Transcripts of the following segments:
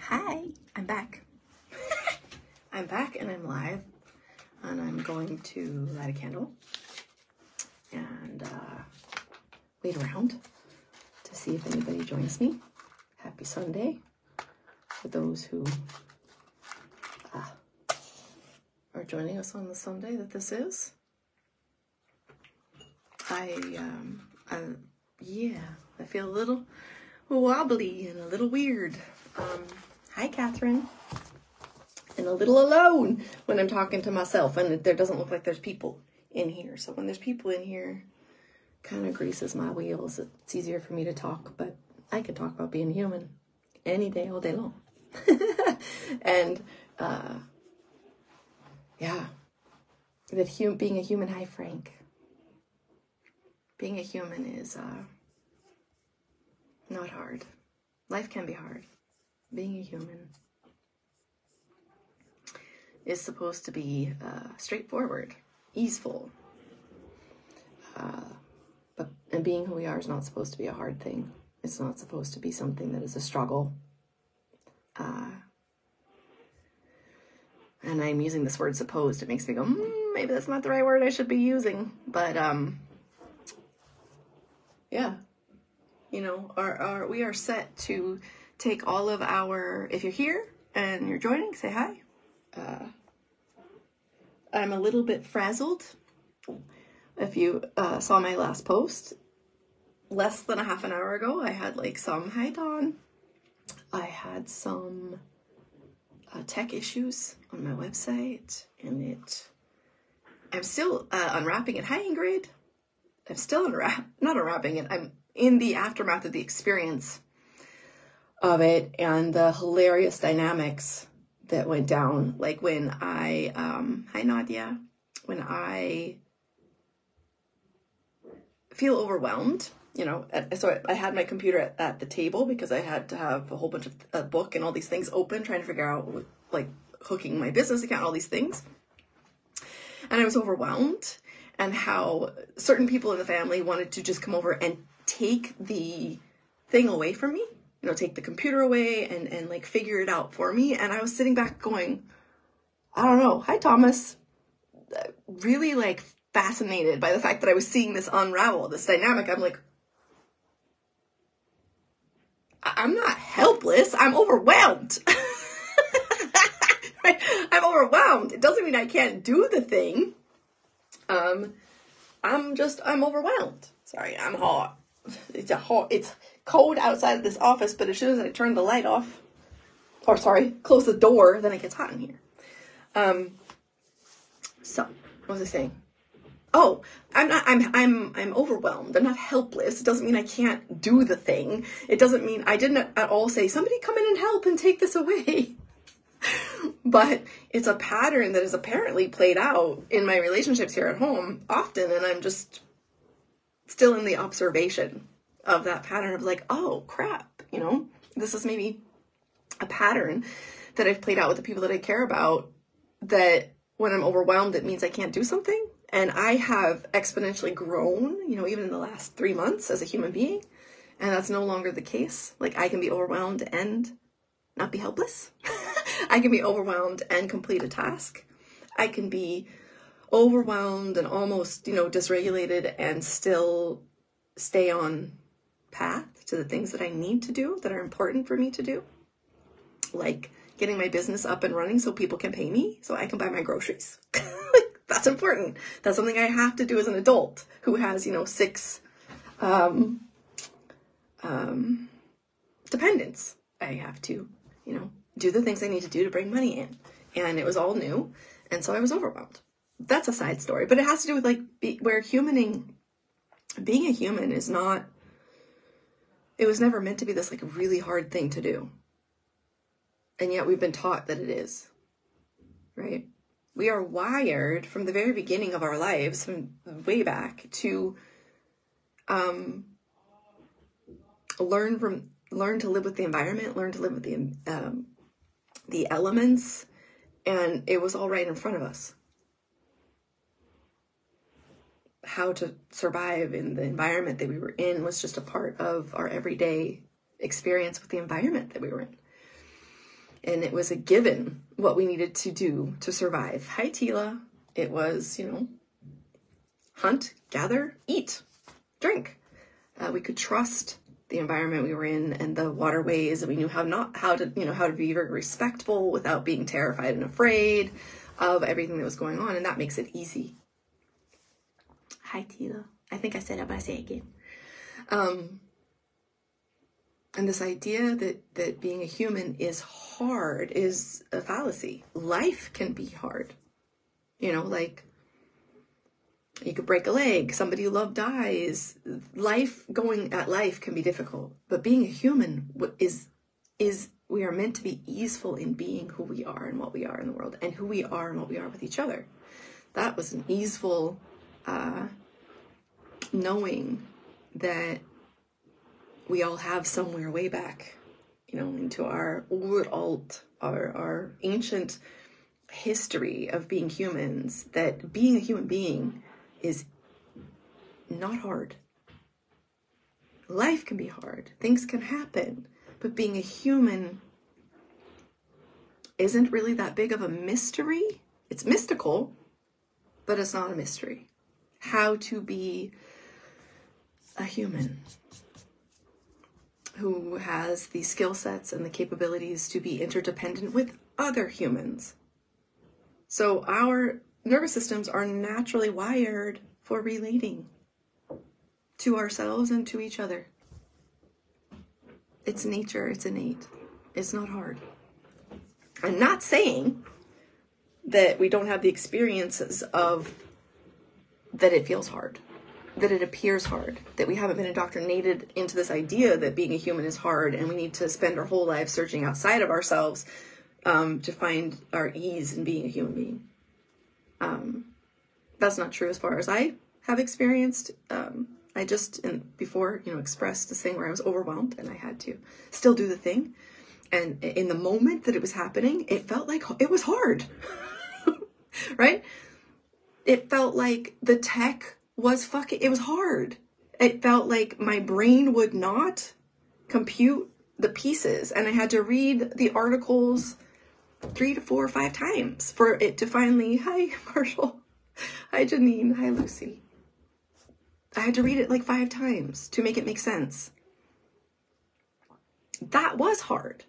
Hi, I'm back. I'm back and I'm live, and I'm going to light a candle and wait around to see if anybody joins me. Happy Sunday for those who are joining us on the Sunday that this is. I feel a little wobbly and a little weird. Hi, Catherine. And a little alone when I'm talking to myself, and there doesn't look like there's people in here. So when there's people in here, kind of greases my wheels. It's easier for me to talk, but I could talk about being human any day, all day long. And being a human. Hi, Frank. Being a human is not hard. Life can be hard. Being a human is supposed to be straightforward, easeful. And being who we are is not supposed to be a hard thing. It's not supposed to be something that is a struggle. And I'm using this word supposed. It makes me go, maybe that's not the right word I should be using. But yeah, you know, we are set to take all of our, if you're here and you're joining, say hi. I'm a little bit frazzled. If you saw my last post, less than a half an hour ago, I had hi Dawn. I had some tech issues on my website, and I'm still unwrapping it. Hi Ingrid. I'm still not unwrapping it. I'm in the aftermath of the experience of it and the hilarious dynamics that went down. Like when hi Nadia, when I feel overwhelmed, you know, so I had my computer at the table because I had to have a whole bunch of a book and all these things open, trying to figure out hooking my business account, all these things. And I was overwhelmed, and how certain people in the family wanted to just come over and take the thing away from me, you know, take the computer away and figure it out for me. And I was sitting back going, I don't know. Hi, Thomas. Really fascinated by the fact that I was seeing this unravel, this dynamic. I'm like, I'm not helpless. I'm overwhelmed. Right? I'm overwhelmed. It doesn't mean I can't do the thing. I'm overwhelmed. Sorry, I'm hot. It's cold outside of this office, but as soon as I turn the light off, close the door, then it gets hot in here. So what was I saying? Oh, I'm overwhelmed. I'm not helpless. It doesn't mean I can't do the thing. It doesn't mean I didn't at all say, somebody come in and help and take this away. But it's a pattern that is apparently played out in my relationships here at home often. And I'm just still in the observation of that pattern of oh crap, you know, this is maybe a pattern that I've played out with the people that I care about, that when I'm overwhelmed, it means I can't do something. And I have exponentially grown, you know, even in the last 3 months as a human being. And that's no longer the case. I can be overwhelmed and not be helpless. I can be overwhelmed and complete a task. I can be overwhelmed and almost, you know, dysregulated and still stay on path to the things that I need to do, that are important for me to do. Like getting my business up and running so people can pay me so I can buy my groceries. That's important. That's something I have to do as an adult who has, you know, 6 dependents. I have to, you know, do the things I need to do to bring money in. And it was all new. And so I was overwhelmed. That's a side story. But it has to do with being a human is not, it was never meant to be this really hard thing to do. And yet we've been taught that it is, right? We are wired from the very beginning of our lives, from way back, to learn to live with the environment, learn to live with the elements, and it was all right in front of us. How to survive in the environment that we were in was just a part of our everyday experience with the environment that we were in. And it was a given what we needed to do to survive. Hi, Tila. It was, hunt, gather, eat, drink. We could trust the environment we were in and the waterways, and we knew how to be very respectful without being terrified and afraid of everything that was going on, and that makes it easy. Hi, Tila. I think I said it, but I say it again. And this idea that being a human is hard is a fallacy. Life can be hard. Like you could break a leg, somebody you love dies. Life can be difficult. But being a human is we are meant to be easeful in being who we are and what we are in the world, and who we are and what we are with each other. That was an easeful knowing that we all have somewhere way back, into our uralt, our ancient history of being humans, that being a human being is not hard. Life can be hard. Things can happen. But being a human isn't really that big of a mystery. It's mystical, but it's not a mystery. How to be a human who has the skill sets and the capabilities to be interdependent with other humans. So our nervous systems are naturally wired for relating to ourselves and to each other. It's nature, it's innate. It's not hard. I'm not saying that we don't have the experiences of that it feels hard, that it appears hard, that we haven't been indoctrinated into this idea that being a human is hard and we need to spend our whole lives searching outside of ourselves to find our ease in being a human being. That's not true as far as I have experienced. I just before expressed this thing where I was overwhelmed and I had to still do the thing. And in the moment that it was happening, it felt like it was hard, right? It felt like the tech was it was hard. It felt like my brain would not compute the pieces. And I had to read the articles 3 to 4 or 5 times for it to finally, hi, Marshall. Hi, Janine. Hi, Lucy. I had to read it like 5 times to make it make sense. That was hard.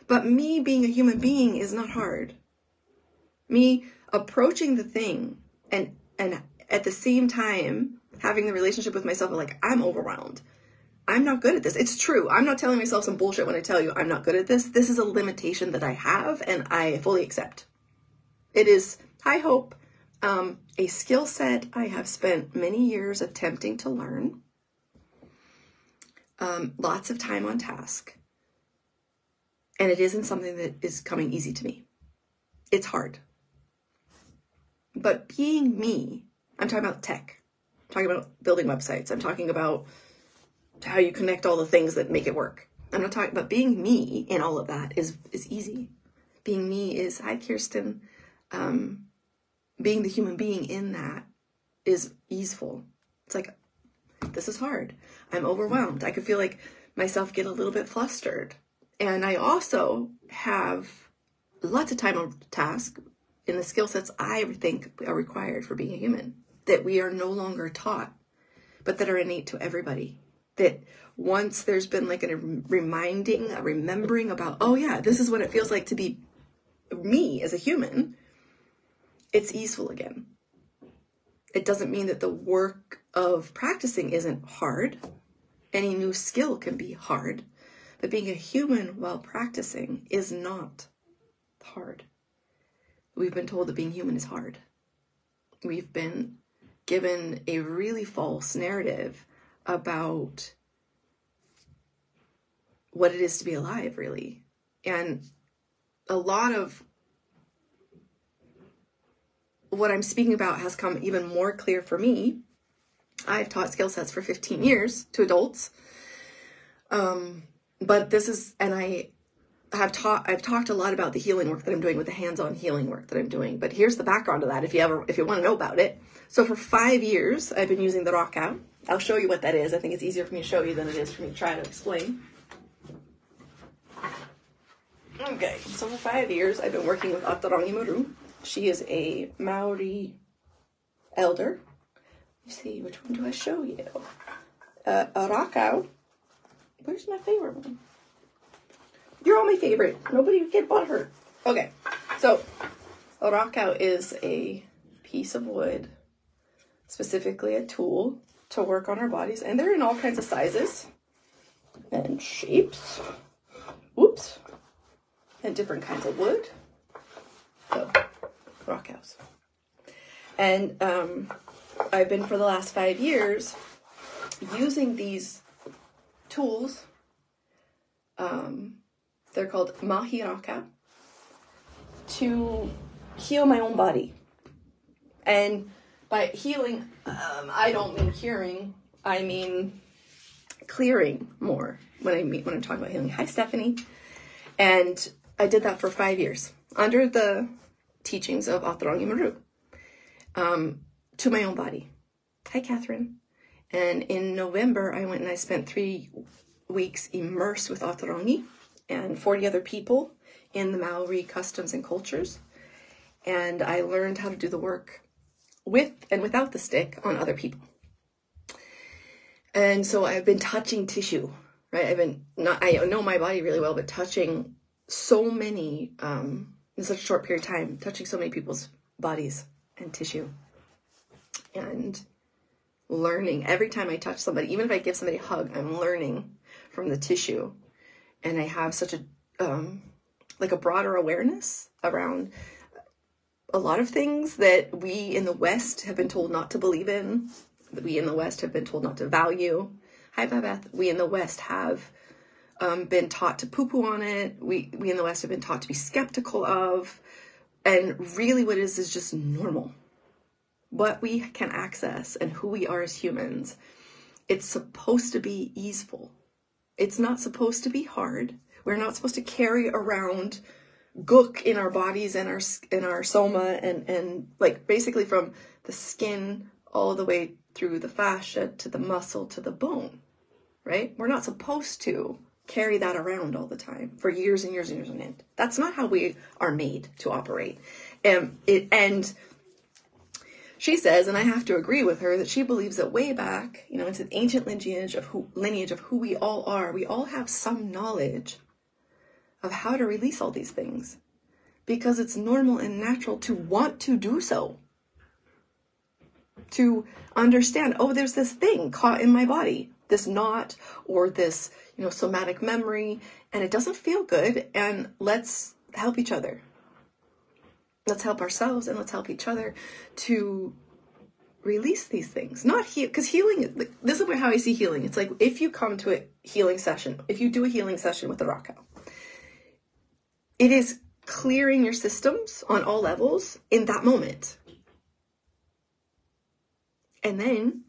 But me being a human being is not hard. Me approaching the thing and at the same time having the relationship with myself like, I'm overwhelmed. I'm not good at this. It's true. I'm not telling myself some bullshit when I tell you I'm not good at this. This is a limitation that I have and I fully accept. It is, I hope, a skill set I have spent many years attempting to learn. Lots of time on task. And it isn't something that is coming easy to me. It's hard. But being me, I'm talking about tech. I'm talking about building websites. I'm talking about how you connect all the things that make it work. I'm not talking about being me in all of that is easy. Being me is, hi, Kirsten. Being the human being in that is easeful. It's like, this is hard. I'm overwhelmed. I could feel like myself get a little bit flustered. And I also have lots of time on task in the skill sets I think are required for being a human, that we are no longer taught, but that are innate to everybody. That once there's been like a remembering about, oh yeah, this is what it feels like to be me as a human, it's easeful again. It doesn't mean that the work of practicing isn't hard. Any new skill can be hard. But being a human while practicing is not hard. We've been told that being human is hard. We've been given a really false narrative about what it is to be alive, really. And a lot of what I'm speaking about has come even more clear for me. I've taught skill sets for 15 years to adults. But this is, and I've talked a lot about the healing work that I'm doing with the hands-on healing work that I'm doing. But here's the background to that if you want to know about it. So for 5 years, I've been using the rock out. I'll show you what that is. I think it's easier for me to show you than it is for me to try to explain. Okay, so for 5 years, I've been working with Aturangi Maru. She is a Maori elder. Let me see, which one do I show you? Arakau. Where's my favorite one? You're all my favorite. Nobody get butthurt. Okay, so Arakau is a piece of wood, specifically a tool to work on our bodies, and they're in all kinds of sizes and shapes. Whoops. And different kinds of wood. So, rock house. And I've been, for the last 5 years, using these tools. They're called mahiraka, to heal my own body. And by healing, I don't mean curing. I mean clearing more when I'm talking about healing. Hi, Stephanie. And I did that for 5 years under the teachings of Aturangi Maru, to my own body. Hi, Catherine. And in November, I went and I spent 3 weeks immersed with Aturangi and 40 other people in the Maori customs and cultures. And I learned how to do the work with and without the stick on other people. And so I've been touching tissue, right? I know my body really well, but touching so many, in such a short period of time, touching so many people's bodies and tissue. And learning every time I touch somebody, even if I give somebody a hug, I'm learning from the tissue. And I have such a broader awareness around a lot of things that we in the West have been told not to believe in, that we in the West have been told not to value. Hi, Beth. We in the West have been taught to poo-poo on it. We in the West have been taught to be skeptical of. And really what it is just normal. What we can access and who we are as humans. It's supposed to be easeful. It's not supposed to be hard. We're not supposed to carry around gook in our bodies and our soma and like basically from the skin all the way through the fascia to the muscle to the bone, right? We're not supposed to carry that around all the time for years and years and years on end. That's not how we are made to operate. And she says, and I have to agree with her, that she believes that way back, into the ancient lineage of who we all are, we all have some knowledge of how to release all these things because it's normal and natural to want to do so. To understand, oh, there's this thing caught in my body, this knot or this, somatic memory, and it doesn't feel good, and let's help each other. Let's help ourselves and let's help each other to release these things. Not heal, because healing, this is how I see healing. It's like if you come to a healing session, if you do a healing session with the Rakau, it is clearing your systems on all levels in that moment. And then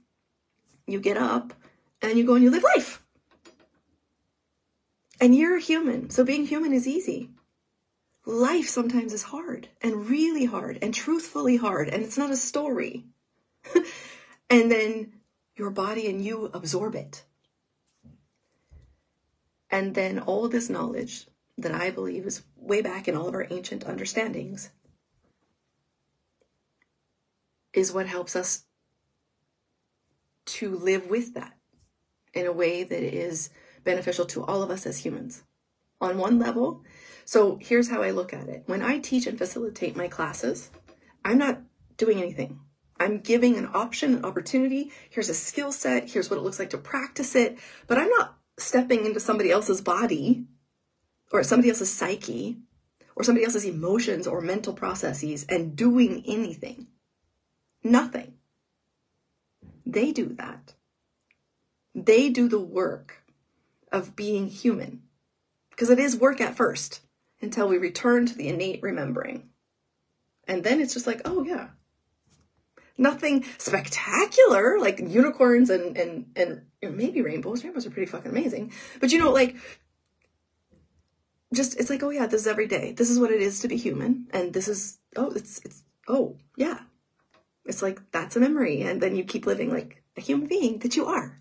you get up and you go and you live life. And you're a human. So being human is easy. Life sometimes is hard and really hard and truthfully hard. And it's not a story. And then your body and you absorb it. And then all this knowledge that I believe is way back in all of our ancient understandings is what helps us to live with that in a way that is beneficial to all of us as humans. On one level, so here's how I look at it. When I teach and facilitate my classes, I'm not doing anything. I'm giving an option, an opportunity. Here's a skill set. Here's what it looks like to practice it. But I'm not stepping into somebody else's body or somebody else's psyche or somebody else's emotions or mental processes and doing anything. Nothing. They do that. They do the work of being human. Because it is work at first until we return to the innate remembering. And then it's just like, oh yeah. Nothing spectacular like unicorns and maybe rainbows. Rainbows are pretty fucking amazing. But just it's like, oh yeah, this is every day. This is what it is to be human. And this is, oh yeah. It's like, that's a memory. And then you keep living like a human being that you are.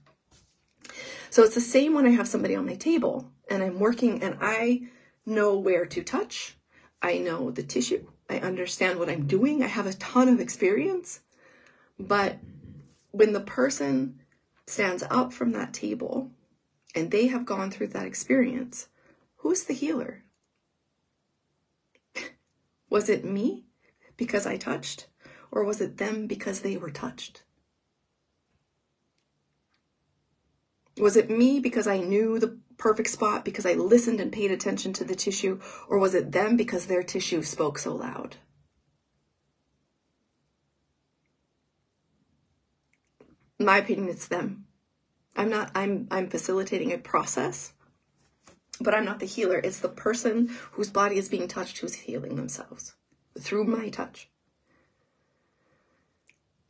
So it's the same when I have somebody on my table and I'm working and I know where to touch. I know the tissue. I understand what I'm doing. I have a ton of experience. But when the person stands up from that table and they have gone through that experience, who's the healer? Was it me because I touched, or was it them because they were touched? Was it me because I knew the perfect spot, because I listened and paid attention to the tissue, or was it them because their tissue spoke so loud? In my opinion, it's them. I'm facilitating a process, but I'm not the healer. It's the person whose body is being touched who's healing themselves through my touch.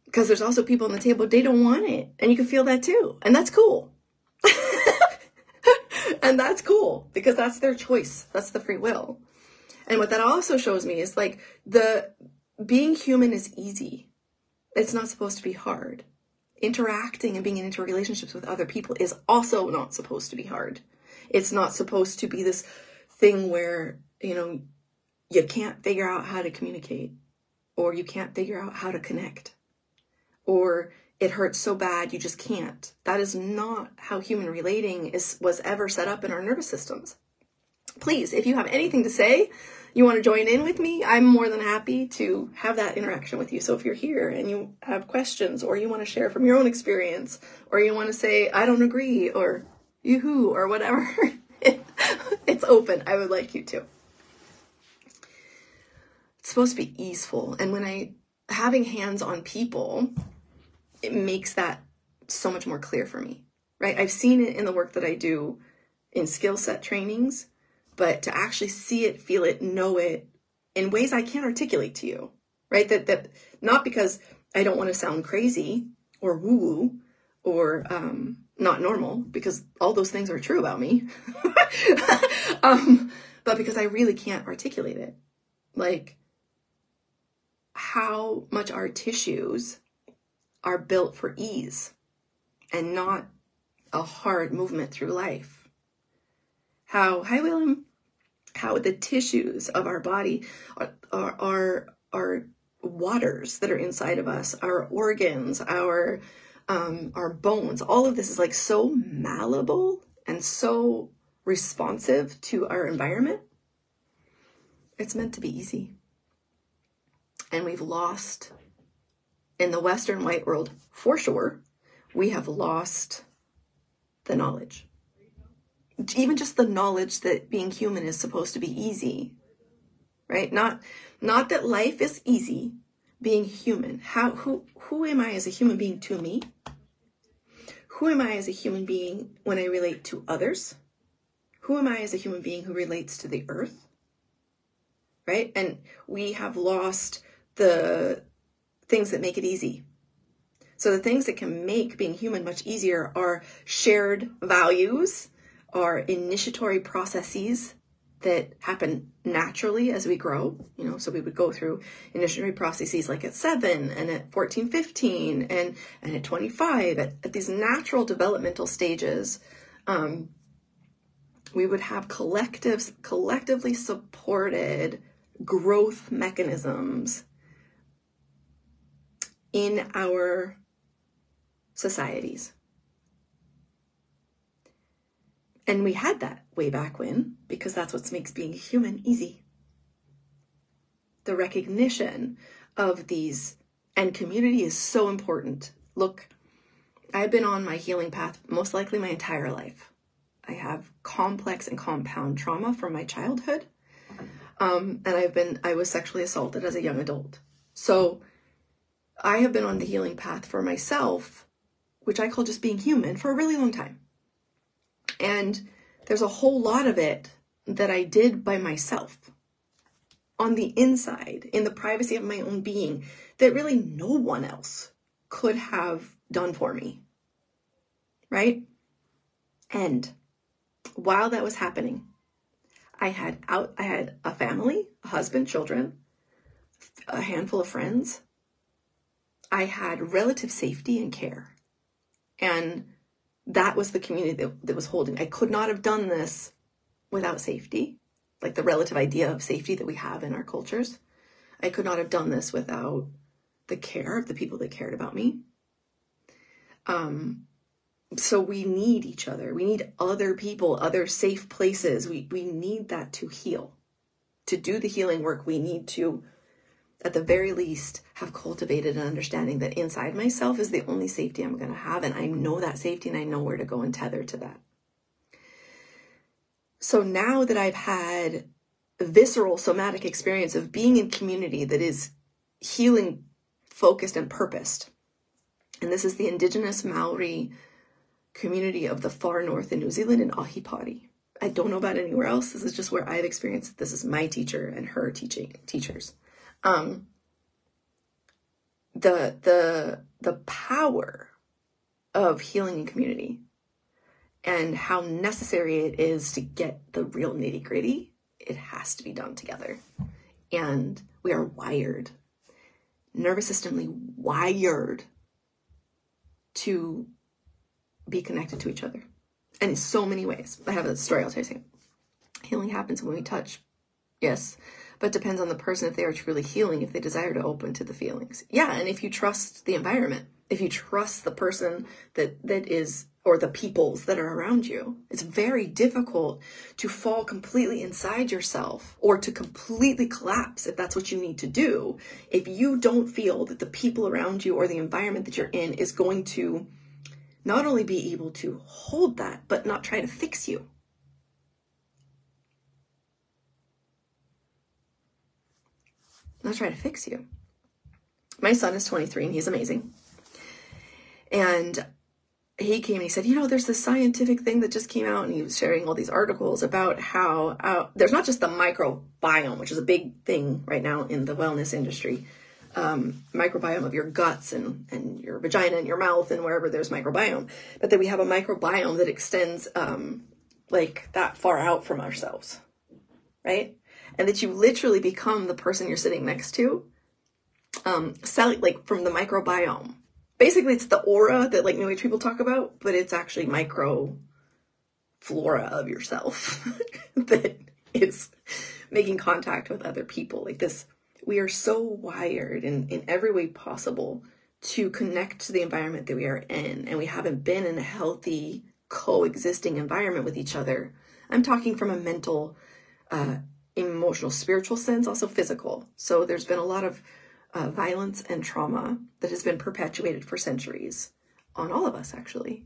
Because there's also people on the table, they don't want it. And you can feel that too. And that's cool. And that's cool because that's their choice. That's the free will. And what that also shows me is like the being human is easy. It's not supposed to be hard. Interacting and being in interrelationships with other people is also not supposed to be hard. It's not supposed to be this thing where, you can't figure out how to communicate, or you can't figure out how to connect, or it hurts so bad you just can't. That is not how human relating was ever set up in our nervous systems. Please, if you have anything to say, you want to join in with me, I'm more than happy to have that interaction with you. So if you're here and you have questions, or you want to share from your own experience, or you want to say, I don't agree, or yoo-hoo, or whatever, it's open. I would like you to. It's supposed to be easeful. And when having hands on people, it makes that so much more clear for me, right? I've seen it in the work that I do in skill set trainings, but to actually see it, feel it, know it in ways I can't articulate to you, right? That not because I don't want to sound crazy or woo-woo or not normal, because all those things are true about me, but because I really can't articulate it. Like how much our tissues are built for ease and not a hard movement through life. Hi Willem, how the tissues of our body are waters that are inside of us, our organs, our bones, all of this is like so malleable and so responsive to our environment. It's meant to be easy. And we've lost, in the Western white world, for sure, we have lost the knowledge. Even just the knowledge that being human is supposed to be easy, right? Not that life is easy, being human. Who am I as a human being to me? Who am I as a human being when I relate to others? Who am I as a human being who relates to the earth? Right? And we have lost the things that make it easy. So the things that can make being human much easier are shared values, are initiatory processes that happen naturally as we grow. So we would go through initiatory processes like at 7 and at 14, 15 and at 25, at these natural developmental stages. We would have collectively supported growth mechanisms in our societies. And we had that way back when, because that's what makes being human easy. The recognition of these, and community is so important. Look, I've been on my healing path most likely my entire life. I have complex and compound trauma from my childhood. And I was sexually assaulted as a young adult. So I have been on the healing path for myself, which I call just being human, for a really long time. And there's a whole lot of it that I did by myself on the inside, in the privacy of my own being, that really no one else could have done for me. Right? And while that was happening, I had a family, a husband, children, a handful of friends. I had relative safety and care. And that was the community that was holding. I could not have done this without safety. like the relative idea of safety that we have in our cultures. I could not have done this without the care of the people that cared about me. So we need each other. We need other people, other safe places. We need that to heal. To do the healing work, we need to, at the very least, have cultivated an understanding that inside myself is the only safety I'm going to have. And I know that safety and I know where to go and tether to that. So now that I've had a visceral somatic experience of being in community that is healing focused and purposed, and this is the Indigenous Maori community of the far north in New Zealand in Ahipari. I don't know about anywhere else. This is just where I've experienced it. This is my teacher and her teachers. The power of healing in community and how necessary it is to get the real nitty gritty. It has to be done together. And we are wired, nervous systemly wired to be connected to each other. And in so many ways. I have a story I'll tell you. Healing happens when we touch. Yes. But depends on the person if they are truly healing, if they desire to open to the feelings. Yeah. And if you trust the environment, if you trust the person that is, or the peoples that are around you, it's very difficult to fall completely inside yourself or to completely collapse if that's what you need to do. If you don't feel that the people around you or the environment that you're in is going to not only be able to hold that, but not try to fix you. Not try to fix you. My son is 23 and he's amazing. And he came and he said, there's this scientific thing that just came out, and he was sharing all these articles about how there's not just the microbiome, which is a big thing right now in the wellness industry. Microbiome of your guts and your vagina and your mouth and wherever there's microbiome, but that we have a microbiome that extends like that far out from ourselves, right? And that you literally become the person you're sitting next to, like from the microbiome. Basically, it's the aura that like New Age people talk about, but it's actually micro flora of yourself that is making contact with other people like this. We are so wired in every way possible to connect to the environment that we are in. And we haven't been in a healthy coexisting environment with each other. I'm talking from a mental, emotional, spiritual sense, also physical. So there's been a lot of violence and trauma that has been perpetuated for centuries on all of us, actually.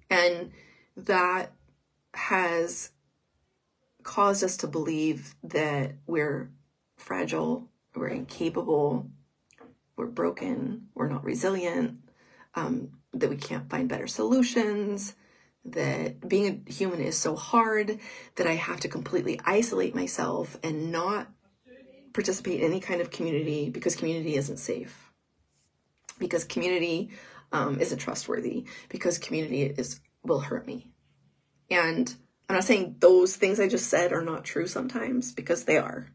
And that has caused us to believe that we're fragile, we're incapable, we're broken, we're not resilient, that we can't find better solutions, that being a human is so hard that I have to completely isolate myself and not participate in any kind of community because community isn't safe, because community isn't trustworthy, because community will hurt me. And I'm not saying those things I just said are not true sometimes, because they are.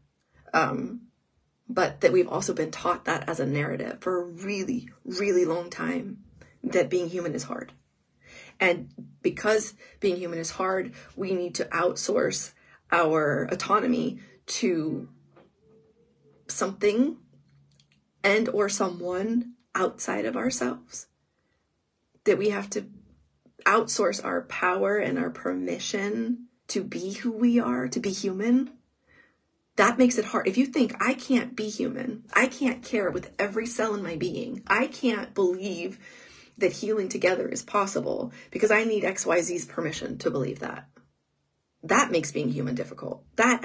But that we've also been taught that as a narrative for a really, really long time, that being human is hard. And because being human is hard, we need to outsource our autonomy to something and or someone outside of ourselves. That we have to outsource our power and our permission to be who we are, to be human. That makes it hard. If you think I can't be human, I can't care with every cell in my being, I can't believe that healing together is possible because I need XYZ's permission to believe that. That makes being human difficult. That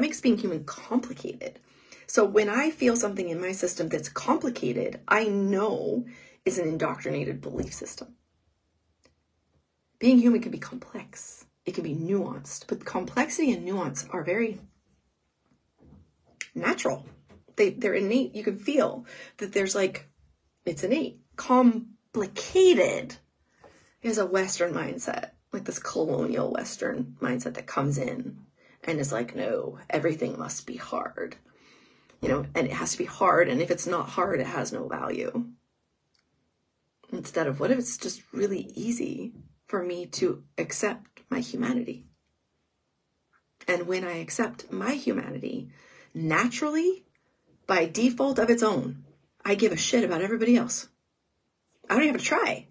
makes being human complicated. So when I feel something in my system that's complicated, I know is an indoctrinated belief system. Being human can be complex. It can be nuanced, but complexity and nuance are very natural. They're innate. You can feel that there's it's innate. Complicated is a Western mindset, like this colonial Western mindset that comes in and is like, no, everything must be hard, and it has to be hard. And if it's not hard, it has no value. Instead of, what if it's just really easy for me to accept my humanity? And when I accept my humanity, naturally, by default of its own, I give a shit about everybody else. I don't even have to try.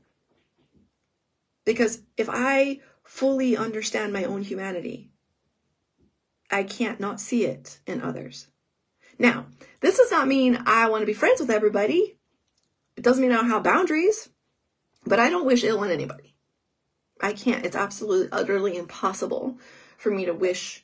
Because if I fully understand my own humanity, I can't not see it in others. Now, this does not mean I want to be friends with everybody. It doesn't mean I don't have boundaries, but I don't wish ill on anybody. I can't. It's absolutely, utterly impossible for me to wish,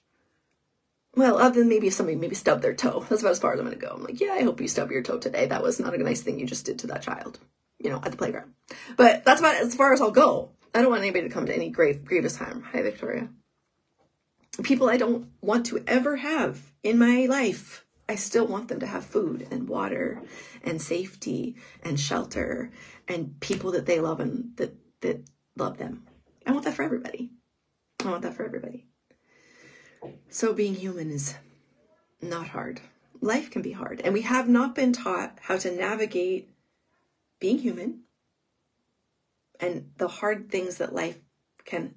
well, other than maybe if somebody maybe stubbed their toe. That's about as far as I'm going to go. I'm like, yeah, I hope you stub your toe today. That was not a nice thing you just did to that child, at the playground. But that's about as far as I'll go. I don't want anybody to come to any grievous harm. Hi, Victoria. People I don't want to ever have in my life, I still want them to have food and water and safety and shelter and people that they love and that love them. I want that for everybody. I want that for everybody. So being human is not hard. Life can be hard. And we have not been taught how to navigate being human and the hard things that life can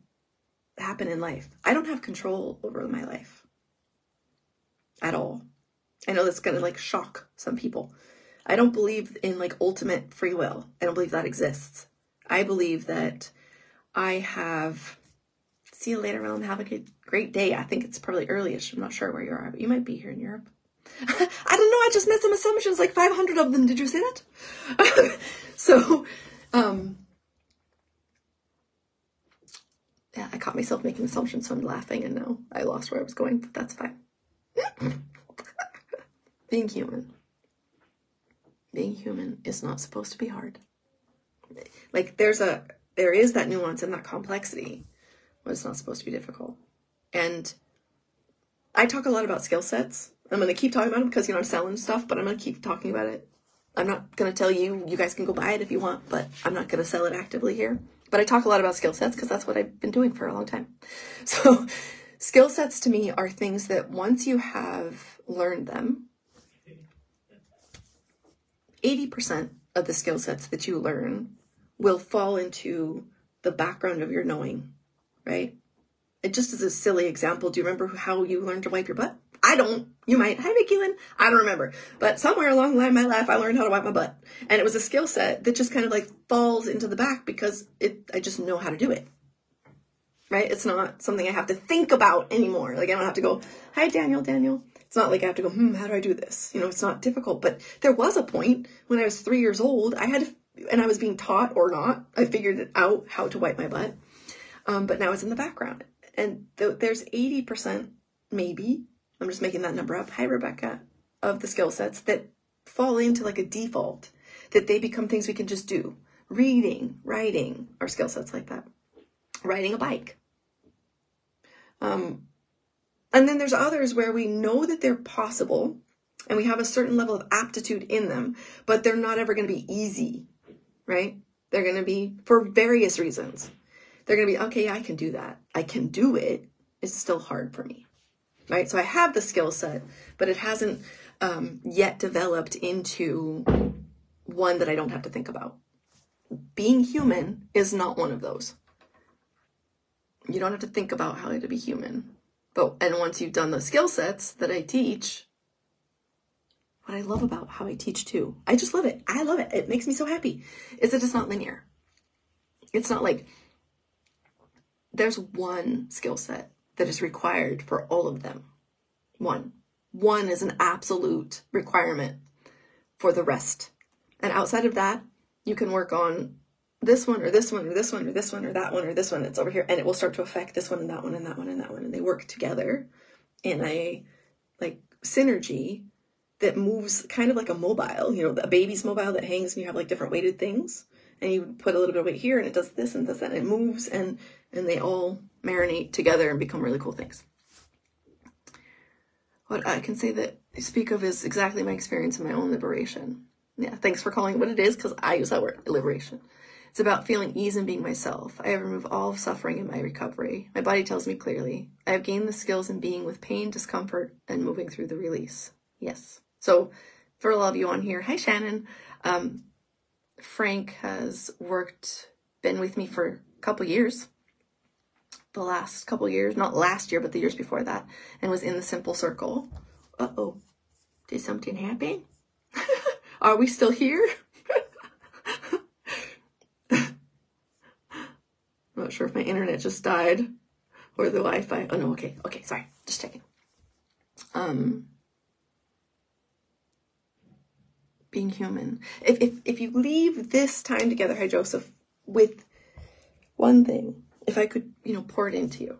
happen in life. I don't have control over my life at all. I know that's going to shock some people. I don't believe in ultimate free will. I don't believe that exists. I believe that I have, see you later, Ellen. Have a great day. I think it's probably early-ish. I'm not sure where you are, but you might be here in Europe. I don't know. I just made some assumptions, 500 of them. Did you see that? So, yeah, I caught myself making assumptions, so I'm laughing, and now I lost where I was going, but that's fine. Being human. Being human is not supposed to be hard. There is that nuance and that complexity, but it's not supposed to be difficult. And I talk a lot about skill sets. I'm going to keep talking about them because, I'm selling stuff, but I'm going to keep talking about it. I'm not going to tell you guys can go buy it if you want, but I'm not going to sell it actively here. But I talk a lot about skill sets because that's what I've been doing for a long time. So skill sets to me are things that once you have learned them, 80% of the skill sets that you learn will fall into the background of your knowing, right? It just is a silly example. Do you remember how you learned to wipe your butt? I don't. You might. Hi, Vicky Lynn. I don't remember. But somewhere along the line of my life, I learned how to wipe my butt. And it was a skill set that just kind of falls into the back because I just know how to do it, right? It's not something I have to think about anymore. I don't have to go, hi, Daniel. It's not like I have to go, how do I do this? It's not difficult. But there was a point when I was 3 years old, and I was being taught or not, I figured it out how to wipe my butt. But now it's in the background. And there's 80%, maybe, I'm just making that number up, hi, Rebecca, of the skill sets that fall into a default, that they become things we can just do. Reading, writing are skill sets like that. Riding a bike. And then there's others where we know that they're possible and we have a certain level of aptitude in them, but they're not ever going to be easy, right? They're going to be, for various reasons, they're going to be, okay, I can do that. I can do it. It's still hard for me, right? So I have the skill set, but it hasn't yet developed into one that I don't have to think about. Being human is not one of those. You don't have to think about how to be human. And once you've done the skill sets that I teach, what I love about how I teach too, I just love it. I love it. It makes me so happy. Is that it's not linear. It's not there's one skill set that is required for all of them. One is an absolute requirement for the rest. And outside of that, you can work on this one or this one or this one or this one or that one or this one. It's over here, and it will start to affect this one and that one and that one and that one. And they work together in a synergy that moves kind of like a mobile, a baby's mobile that hangs and you have different weighted things. And you put a little bit of weight here and it does this and does that and it moves and they all marinate together and become really cool things. What I can say that I speak of is exactly my experience in my own liberation. Yeah, thanks for calling it what it is, because I use that word, liberation. It's about feeling ease and being myself. I have removed all suffering in my recovery. My body tells me clearly. I have gained the skills in being with pain, discomfort, and moving through the release. Yes. So for a lot of you on here, hi Shannon. Frank has been with me for a couple years. the last couple years, not last year, but the years before that, and was in the simple circle. Uh-oh, did something happen? Are we still here? I'm not sure if my internet just died or the Wi-Fi. Oh no, okay, sorry, just checking. Being human. If you leave this time together, hi Joseph, with one thing, if I could, pour it into you.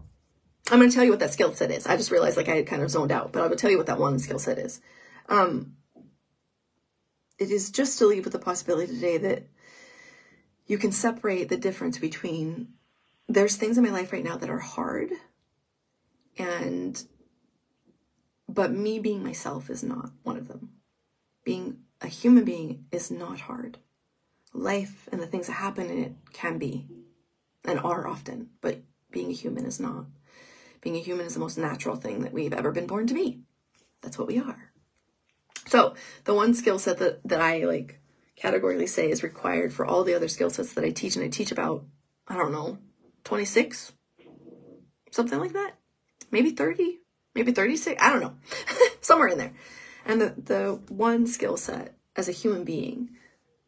I'm going to tell you what that skill set is. I just realized I had kind of zoned out, but I will tell you what that one skill set is. It is just to leave with the possibility today that you can separate the difference between, there's things in my life right now that are hard, but me being myself is not one of them. Being a human being is not hard. Life and the things that happen in it can be and are often, but being a human is not. Being a human is the most natural thing that we've ever been born to be. That's what we are. So the one skill set that I categorically say is required for all the other skill sets that I teach, and I teach about, 26, something like that. Maybe 30, maybe 36. I don't know. Somewhere in there. And the one skill set as a human being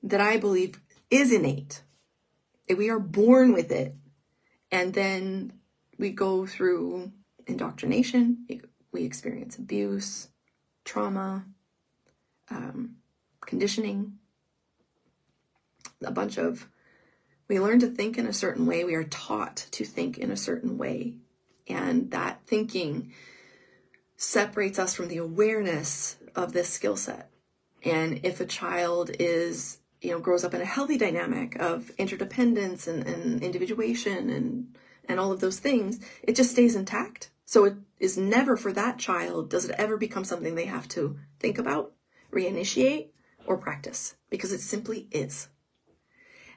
that I believe is innate, we are born with it, and then we go through indoctrination, we experience abuse, trauma, conditioning, we learn to think in a certain way, we are taught to think in a certain way, and that thinking separates us from the awareness of this skill set. And if a child grows up in a healthy dynamic of interdependence and individuation and all of those things, it just stays intact. So it is never, for that child, does it ever become something they have to think about, reinitiate, or practice, because it simply is.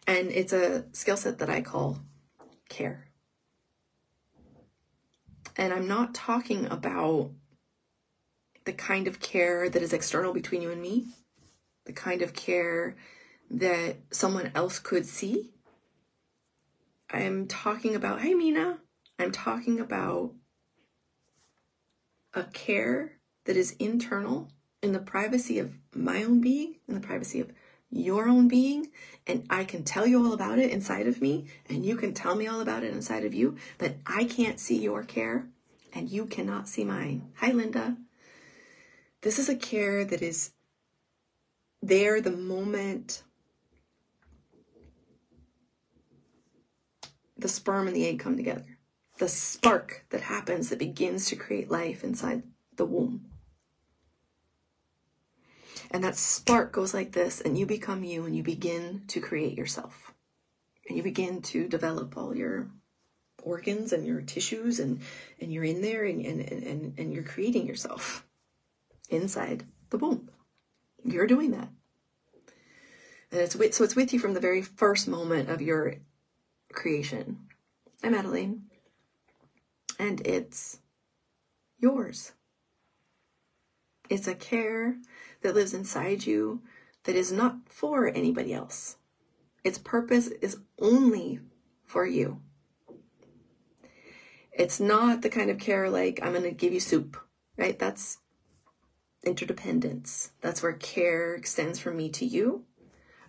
And it's a skill set that I call care. And I'm not talking about the kind of care that is external between you and me, the kind of care that someone else could see. I'm talking about, hi Mina, I'm talking about a care that is internal, in the privacy of my own being, in the privacy of your own being, and I can tell you all about it inside of me, and you can tell me all about it inside of you, but I can't see your care, and you cannot see mine. Hi Linda. This is a care that is there the moment the sperm and the egg come together. The spark that happens that begins to create life inside the womb. And that spark goes like this, and you become you, and you begin to create yourself. And you begin to develop all your organs and your tissues, and you're in there, and you're creating yourself inside the womb. You're doing that. And it's with you from the very first moment of your creation. I'm Adeline. And it's yours. It's a care that lives inside you that is not for anybody else. Its purpose is only for you. It's not the kind of care like, I'm going to give you soup, right? That's interdependence. That's where care extends from me to you.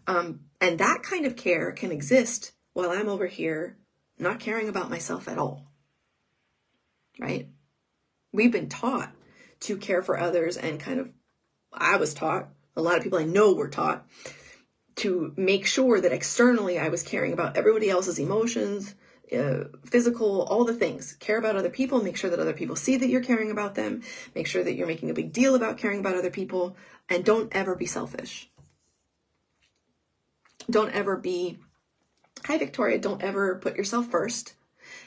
And that kind of care can exist while I'm over here not caring about myself at all, right? We've been taught to care for others, and I was taught, a lot of people I know were taught, to make sure that externally I was caring about everybody else's emotions, physical, all the things. Care about other people, make sure that other people see that you're caring about them, make sure that you're making a big deal about caring about other people, and don't ever be selfish. Don't ever be, hi Victoria, don't ever put yourself first,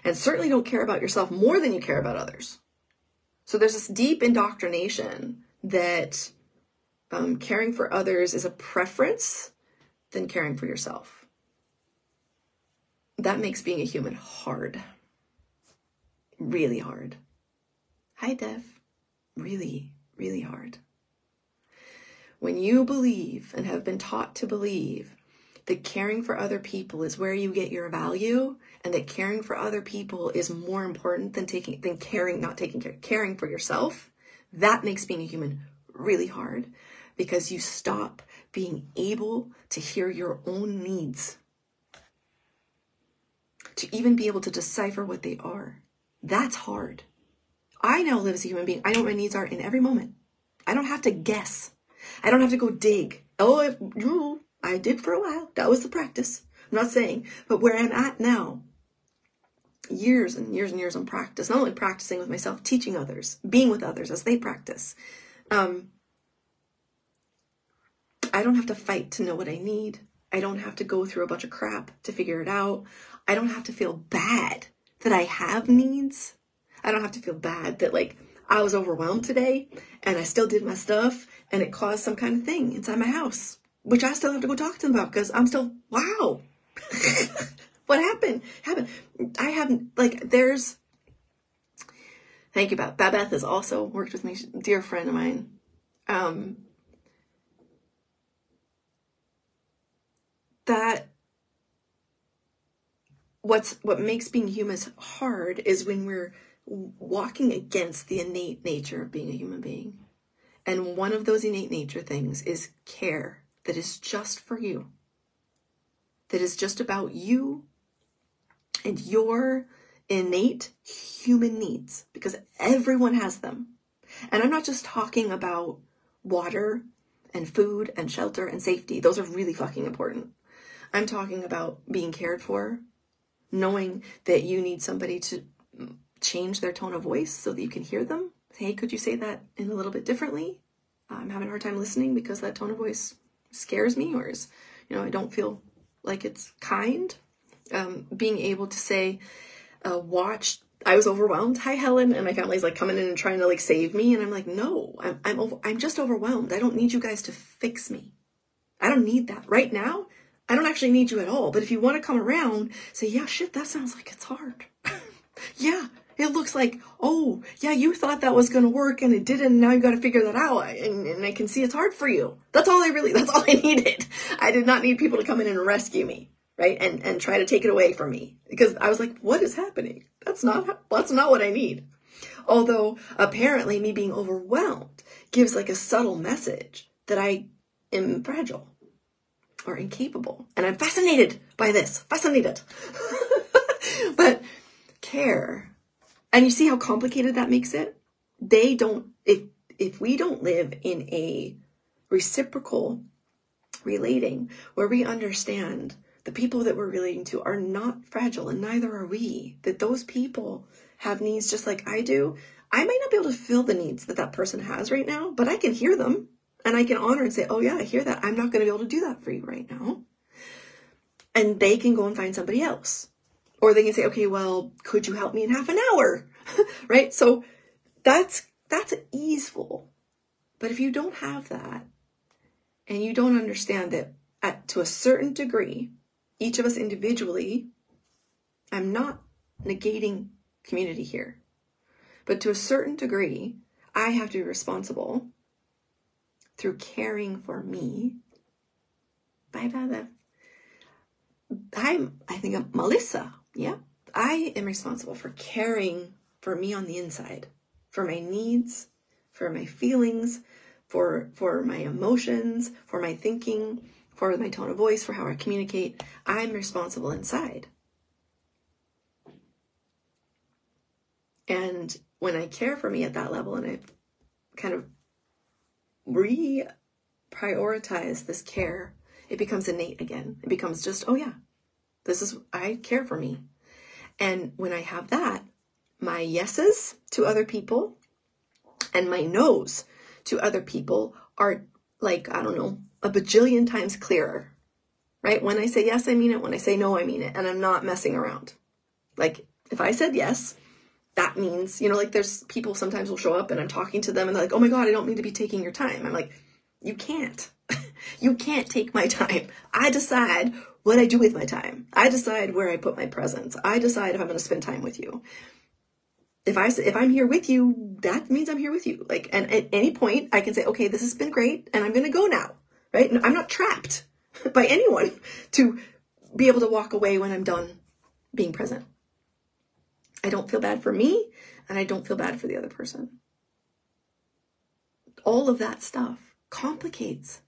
and certainly don't care about yourself more than you care about others. So there's this deep indoctrination that caring for others is a preference than caring for yourself. That makes being a human hard. Really hard. Hi, Dev. Really, really hard. When you believe and have been taught to believe that caring for other people is where you get your value, and that caring for other people is more important than caring for yourself, that makes being a human really hard, because you stop being able to hear your own needs, to even be able to decipher what they are. That's hard. I now live as a human being. I know what my needs are in every moment. I don't have to guess. I don't have to go dig. Oh, I did for a while. That was the practice. I'm not saying, but where I'm at now, years and years and years on practice, not only practicing with myself, teaching others, being with others as they practice. I don't have to fight to know what I need. I don't have to go through a bunch of crap to figure it out. I don't have to feel bad that I have needs. I don't have to feel bad that like I was overwhelmed today and I still did my stuff and it caused some kind of thing inside my house, which I still have to go talk to them about because I'm still, wow, what happened? I haven't, like, thank you, Babette has also worked with me, dear friend of mine. What makes being human hard is when we're walking against the innate nature of being a human being. And one of those innate nature things is care that is just for you, that is just about you and your innate human needs, because everyone has them. And I'm not just talking about water and food and shelter and safety. Those are really fucking important. I'm talking about being cared for, knowing that you need somebody to change their tone of voice so that you can hear them. Hey, could you say that in a little bit differently? I'm having a hard time listening because that tone of voice scares me, or is, I don't feel like it's kind. Being able to say, I was overwhelmed. Hi, Helen. And my family's like coming in and trying to like save me. And I'm like, no, I'm just overwhelmed. I don't need you guys to fix me. I don't need that right now. I don't actually need you at all. But if you want to come around, say, yeah, shit, that sounds like it's hard. Yeah, it looks like, oh, yeah, you thought that was going to work and it didn't. And now you got to figure that out. And I can see it's hard for you. That's all I needed. I did not need people to come in and rescue me, right? And try to take it away from me, because I was like, what is happening? That's not what I need. Although apparently me being overwhelmed gives like a subtle message that I am fragile or incapable. And I'm fascinated by this. Fascinated. But care. And you see how complicated that makes it? If we don't live in a reciprocal relating where we understand the people that we're relating to are not fragile, and neither are we, that those people have needs just like I do, I might not be able to fill the needs that that person has right now, but I can hear them. And I can honor and say, oh yeah, I hear that. I'm not going to be able to do that for you right now. And they can go and find somebody else. Or they can say, okay, well, could you help me in half an hour? Right? So that's easeful. But if you don't have that, and you don't understand that to a certain degree, each of us individually, I'm not negating community here, but to a certain degree, I have to be responsible through caring for me. I think I'm Melissa. Yeah. I am responsible for caring for me on the inside, for my needs, for my feelings, for my emotions, for my thinking, for my tone of voice, for how I communicate. I'm responsible inside. And when I care for me at that level, and I kind of reprioritize this care, it becomes innate again. It becomes just, oh yeah, I care for me. And when I have that, my yeses to other people and my no's to other people are like, I don't know, a bajillion times clearer, right? When I say yes, I mean it. When I say no, I mean it. And I'm not messing around. Like if I said yes, that means, like there's people sometimes will show up and I'm talking to them and they're like, oh my God, I don't mean to be taking your time. I'm like, you can't. You can't take my time. I decide what I do with my time. I decide where I put my presence. I decide if I'm going to spend time with you. If I'm here with you, that means I'm here with you. Like, and at any point I can say, okay, this has been great and I'm going to go now, right? And I'm not trapped. by anyone to be able to walk away when I'm done being present. I don't feel bad for me, and I don't feel bad for the other person. All of that stuff complicates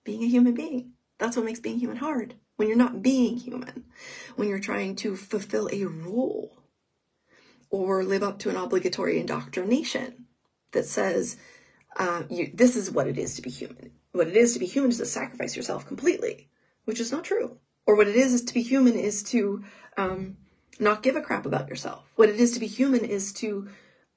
being a human being. That's what makes being human hard. When you're not being human, when you're trying to fulfill a role or live up to an obligatory indoctrination that says, this is what it is to be human. What it is to be human is to sacrifice yourself completely, which is not true. Or what it is to be human is to not give a crap about yourself. What it is to be human is to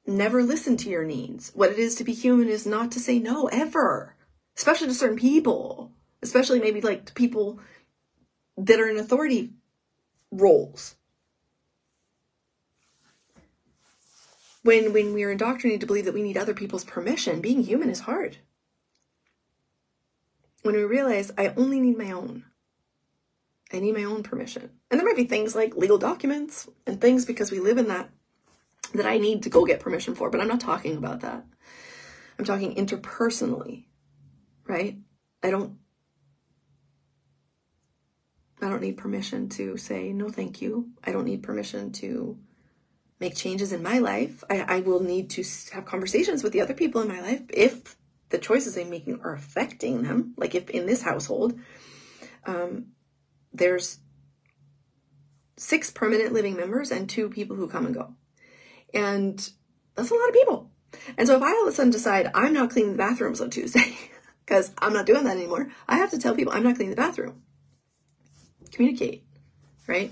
never listen to your needs. What it is to be human is not to say no ever, especially to certain people, especially maybe like to people that are in authority roles. When we are indoctrinated to believe that we need other people's permission, being human is hard. When we realize I only need my own. I need my own permission. And there might be things like legal documents and things because we live in that I need to go get permission for, but I'm not talking about that. I'm talking interpersonally, right? I don't need permission to say no thank you. I don't need permission to make changes in my life. I will need to have conversations with the other people in my life if the choices I'm making are affecting them. Like if in this household, there's 6 permanent living members and 2 people who come and go. And that's a lot of people. And so if I all of a sudden decide I'm not cleaning the bathrooms on Tuesday, because I'm not doing that anymore, I have to tell people I'm not cleaning the bathroom. Communicate, right?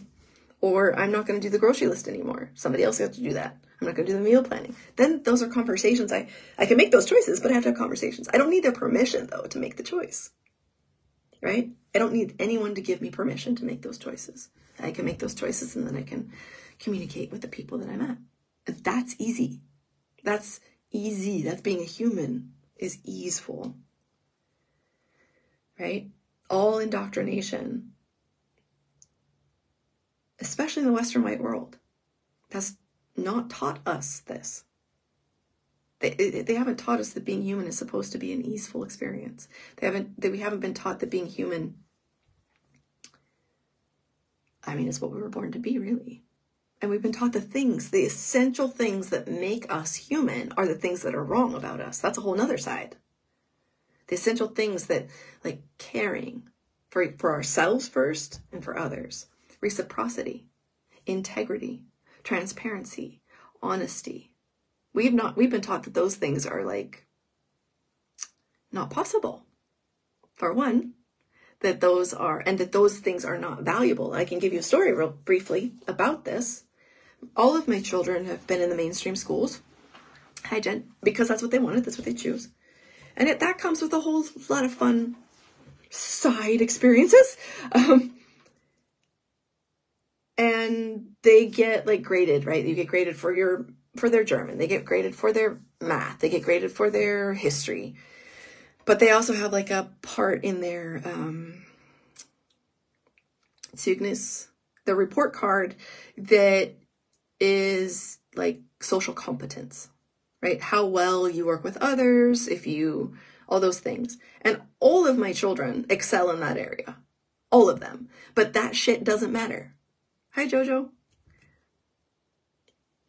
Or I'm not going to do the grocery list anymore. Somebody else has to do that. I'm not going to do the meal planning. Then those are conversations. I can make those choices, but I have to have conversations. I don't need their permission, though, to make the choice, right? I don't need anyone to give me permission to make those choices. I can make those choices, and then I can communicate with the people that I'm at. And that's easy. That's easy. That's being a human is easeful, right? All indoctrination, especially in the Western white world, has not taught us this. They haven't taught us that being human is supposed to be an easeful experience. We haven't been taught that being human, is what we were born to be, really. And we've been taught the essential things that make us human are the things that are wrong about us. That's a whole nother side. The essential things that, like caring for ourselves first and for others, reciprocity, integrity, transparency, honesty. We've been taught that those things are like not possible. For one, that those things are not valuable. I can give you a story real briefly about this. All of my children have been in the mainstream schools. Hi, Jen. Because that's what they wanted. That's what they choose. And that comes with a whole lot of fun side experiences. And they get like graded, right? You get graded for their German. They get graded for their math. They get graded for their history. But they also have like a part in their Zeugnis, the report card that is like social competence, right? How well you work with others, all those things. And all of my children excel in that area. All of them. But that shit doesn't matter. Hi, Jojo.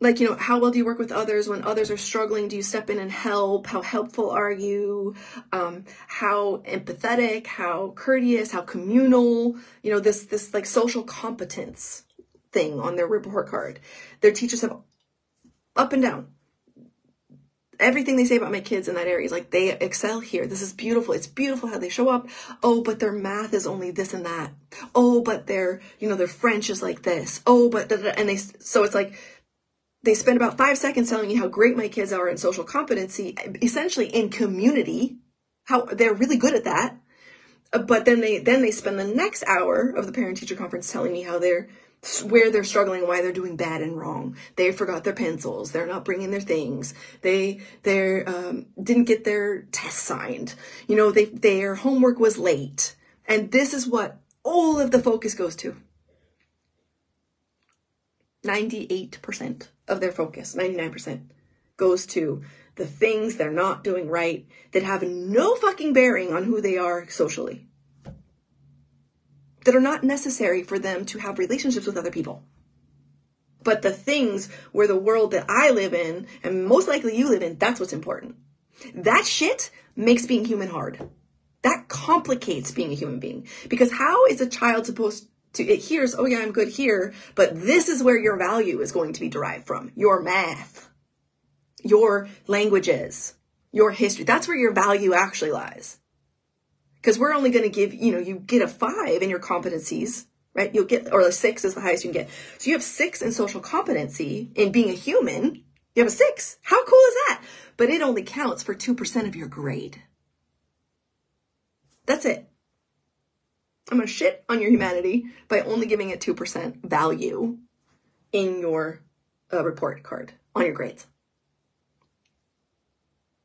Like, how well do you work with others? When others are struggling, do you step in and help? How helpful are you? How empathetic, how courteous, how communal, this like social competence thing on their report card. Their teachers have up and down. Everything they say about my kids in that area is like, they excel here. This is beautiful. It's beautiful how they show up. Oh, but their math is only this and that. Oh, but their French is like this. Oh, but, and so it's like, they spend about 5 seconds telling me how great my kids are in social competency, essentially in community, how they're really good at that. But then they spend the next hour of the parent-teacher conference telling me where they're struggling, why they're doing bad and wrong. They forgot their pencils. They're not bringing their things. They didn't get their test signed. Their homework was late. And this is what all of the focus goes to. 98% of their focus, 99%, goes to the things they're not doing right that have no fucking bearing on who they are socially. that are not necessary for them to have relationships with other people. But the things where the world that I live in, and most likely you live in, that's what's important. That shit makes being human hard. That complicates being a human being. Because how is a child supposed to, it hears, oh yeah, I'm good here, but this is where your value is going to be derived from. Your math, your languages, your history. That's where your value actually lies. Because we're only going to give, you get a 5 in your competencies, right? You'll get, or a 6 is the highest you can get. So you have 6 in social competency in being a human. You have a 6. How cool is that? But it only counts for 2% of your grade. That's it. I'm going to shit on your humanity by only giving it 2% value in your report card on your grades.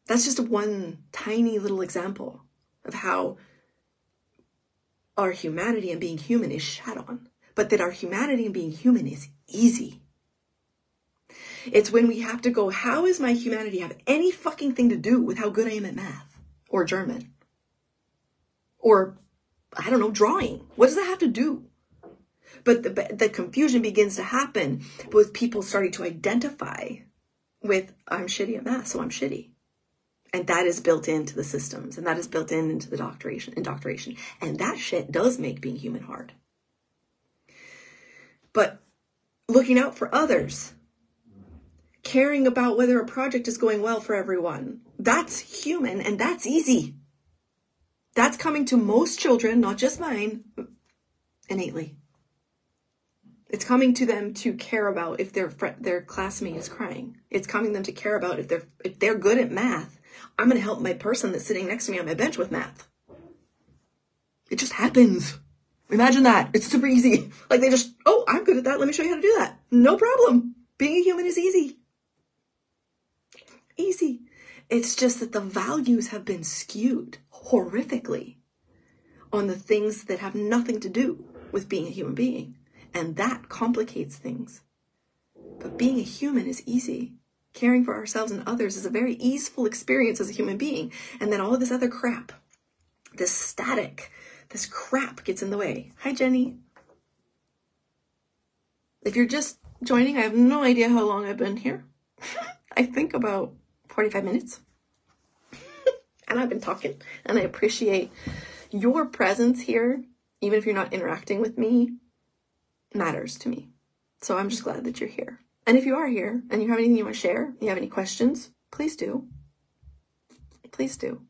That's just one tiny little example of how our humanity and being human is shat on, but that our humanity and being human is easy. It's when we have to go, how does my humanity have any fucking thing to do with how good I am at math or German or, I don't know, drawing? What does that have to do? But the confusion begins to happen with people starting to identify with, I'm shitty at math, so I'm shitty. And that is built into the systems, and that is built into the indoctrination. And that shit does make being human hard. But looking out for others, caring about whether a project is going well for everyone, that's human and that's easy. That's coming to most children, not just mine, innately. It's coming to them to care about if their classmate is crying. It's coming to them to care about if they're good at math. I'm going to help my person that's sitting next to me on my bench with math. It just happens. Imagine that. It's super easy. Like they just, oh, I'm good at that. Let me show you how to do that. No problem. Being a human is easy. Easy. It's just that the values have been skewed horrifically on the things that have nothing to do with being a human being. And that complicates things. But being a human is easy. Caring for ourselves and others is a very easeful experience as a human being. And then all of this other crap, this static, this crap gets in the way. Hi, Jenny. If you're just joining, I have no idea how long I've been here. I think about 45 minutes. And I've been talking. And I appreciate your presence here, even if you're not interacting with me, matters to me. So I'm just glad that you're here. And if you are here and you have anything you want to share, you have any questions, please do. Please do.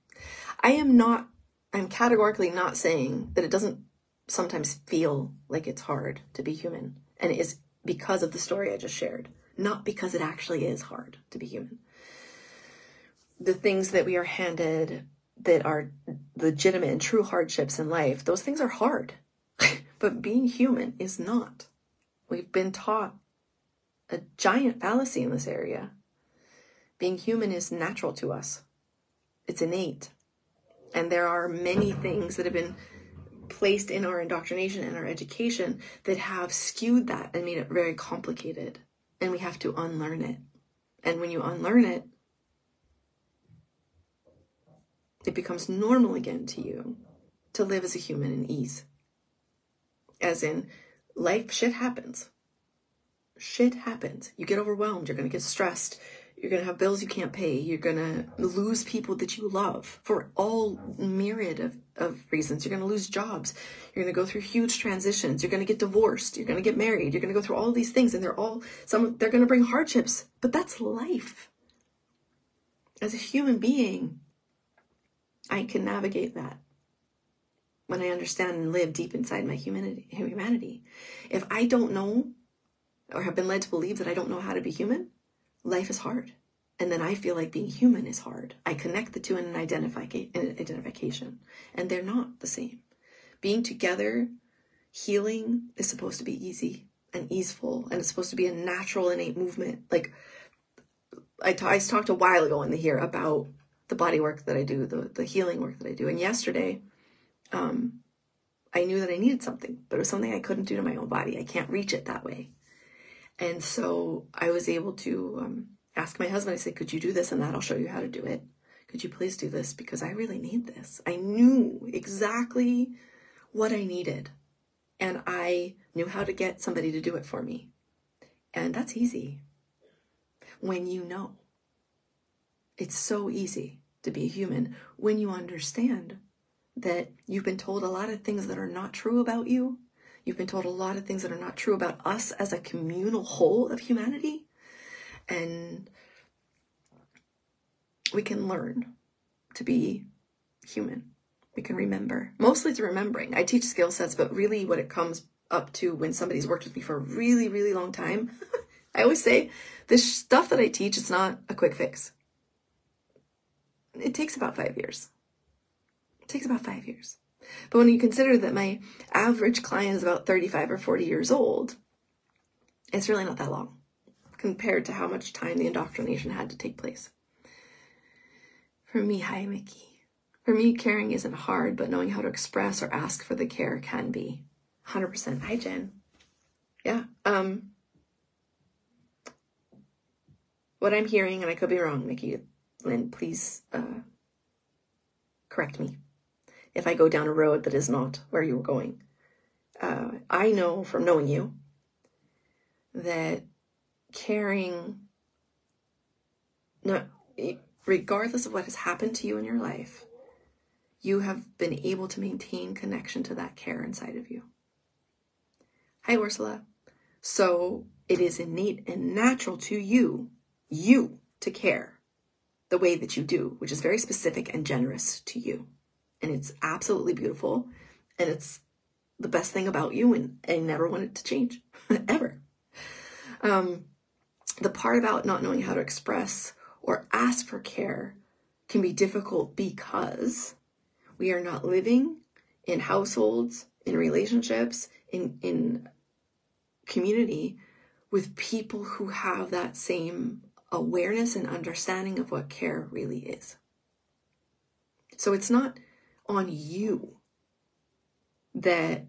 I'm categorically not saying that it doesn't sometimes feel like it's hard to be human. And it is because of the story I just shared, not because it actually is hard to be human. The things that we are handed that are legitimate and true hardships in life, those things are hard. But being human is not. We've been taught a giant fallacy in this area. Being human is natural to us. It's innate. And there are many things that have been placed in our indoctrination and our education that have skewed that and made it very complicated. And we have to unlearn it. And when you unlearn it, it becomes normal again to you to live as a human in ease. As in, life, shit happens. Shit happens. You get overwhelmed. You're going to get stressed. You're going to have bills you can't pay. You're going to lose people that you love for all myriad of reasons. You're going to lose jobs. You're going to go through huge transitions. You're going to get divorced. You're going to get married. You're going to go through all these things, and they're going to bring hardships, but that's life. As a human being, I can navigate that when I understand and live deep inside my humanity. If I don't know or have been led to believe that I don't know how to be human, life is hard. And then I feel like being human is hard. I connect the two in an identification. And they're not the same. Being together, healing is supposed to be easy and easeful. And it's supposed to be a natural, innate movement. Like, I talked a while ago in here about the body work that I do, the healing work that I do. And yesterday, I knew that I needed something, but it was something I couldn't do to my own body. I can't reach it that way. And so I was able to ask my husband, I said, could you do this and that? I'll show you how to do it. Could you please do this? Because I really need this. I knew exactly what I needed. and I knew how to get somebody to do it for me. And that's easy when you know. It's so easy to be a human when you understand that you've been told a lot of things that are not true about you. You've been told a lot of things that are not true about us as a communal whole of humanity. And we can learn to be human. We can remember, mostly through remembering. I teach skill sets, but really what it comes up to when somebody's worked with me for a really, really long time, I always say this stuff that I teach, it's not a quick fix. It takes about 5 years. It takes about 5 years. But when you consider that my average client is about 35 or 40 years old, it's really not that long compared to how much time the indoctrination had to take place. For me, hi, Mickey. For me, caring isn't hard, but knowing how to express or ask for the care can be. 100%. Hi, Jen. Yeah. What I'm hearing, and I could be wrong, Mickey, Lynn, please correct me if I go down a road that is not where you were going. I know from knowing you that caring, no, regardless of what has happened to you in your life, you have been able to maintain connection to that care inside of you. Hi, Ursula. So it is innate and natural to you to care the way that you do, which is very specific and generous to you. And it's absolutely beautiful. And it's the best thing about you. And I never want it to change, ever. The part about not knowing how to express or ask for care can be difficult because we are not living in households, in relationships, in community with people who have that same awareness and understanding of what care really is. So it's not on you that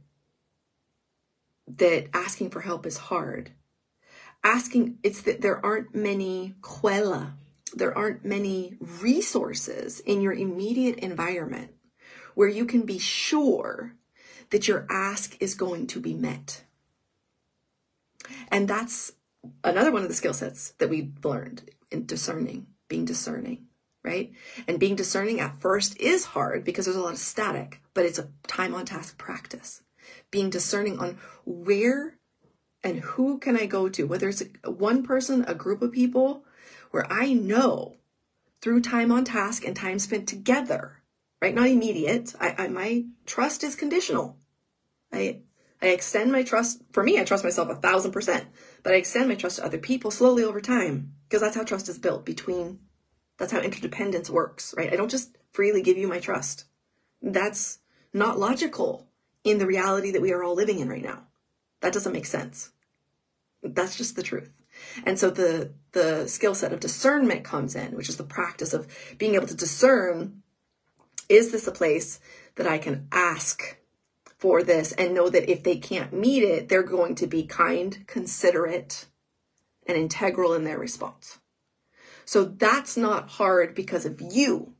asking for help is hard. It's that there aren't many there aren't many resources in your immediate environment where you can be sure that your ask is going to be met. And that's another one of the skill sets that we've learned in being discerning, right? And being discerning at first is hard because there's a lot of static, but it's a time on task practice. Being discerning on where and who can I go to, whether it's one person, a group of people, where I know through time on task and time spent together, right? Not immediate. My trust is conditional. I extend my trust. For me, I trust myself 1,000%, but I extend my trust to other people slowly over time because that's how trust is built that's how interdependence works, right? I don't just freely give you my trust. That's not logical in the reality that we are all living in right now. That doesn't make sense. That's just the truth. And so the skill set of discernment comes in, which is the practice of being able to discern, is this a place that I can ask for this and know that if they can't meet it, they're going to be kind, considerate, and integral in their response. So that's not hard because of you,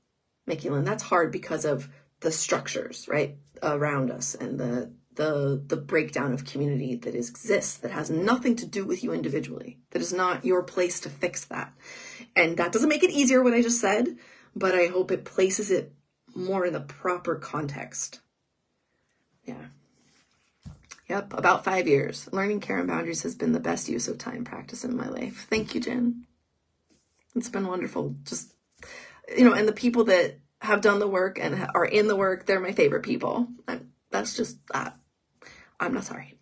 Mickey Lynn. That's hard because of the structures, right, around us and the breakdown of community that exists, that has nothing to do with you individually. That is not your place to fix that. And that doesn't make it easier what I just said, but I hope it places it more in the proper context. Yeah. Yep, about 5 years. Learning care and boundaries has been the best use of time practice in my life. Thank you, Jen. It's been wonderful. Just, and the people that have done the work and are in the work, they're my favorite people. That's just that. I'm not sorry.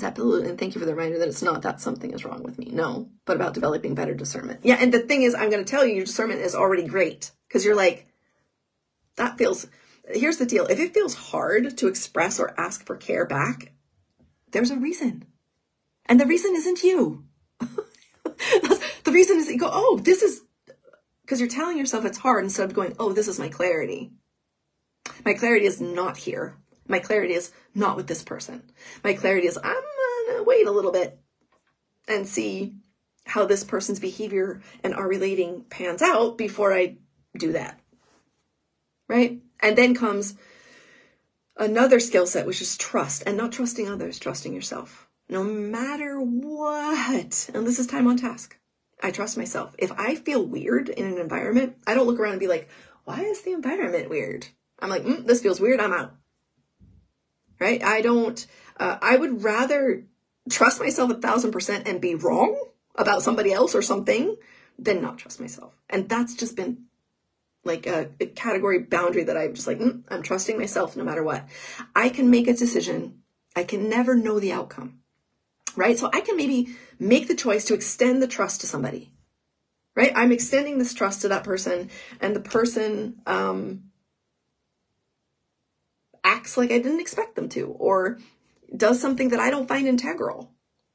Absolutely, and thank you for the reminder that it's not that something is wrong with me. No, but about developing better discernment. Yeah, and the thing is, I'm going to tell you, your discernment is already great because you're like, here's the deal. If it feels hard to express or ask for care back, there's a reason. And the reason isn't you. The reason is that you go, oh, this is, because you're telling yourself it's hard instead of going, oh, this is my clarity. My clarity is not here. My clarity is not with this person. My clarity is I'm going to wait a little bit and see how this person's behavior and our relating pans out before I do that. Right? And then comes another skill set, which is trust, and not trusting others, trusting yourself. No matter what, and this is time on task, I trust myself. If I feel weird in an environment, I don't look around and be like, why is the environment weird? I'm like, this feels weird, I'm out. Right? I would rather trust myself 1,000% and be wrong about somebody else or something than not trust myself. And that's just been like a category boundary that I'm just like, I'm trusting myself no matter what. I can make a decision. I can never know the outcome, right? So I can maybe make the choice to extend the trust to somebody, right? I'm extending this trust to that person, and the person acts like I didn't expect them to, or does something that I don't find integral.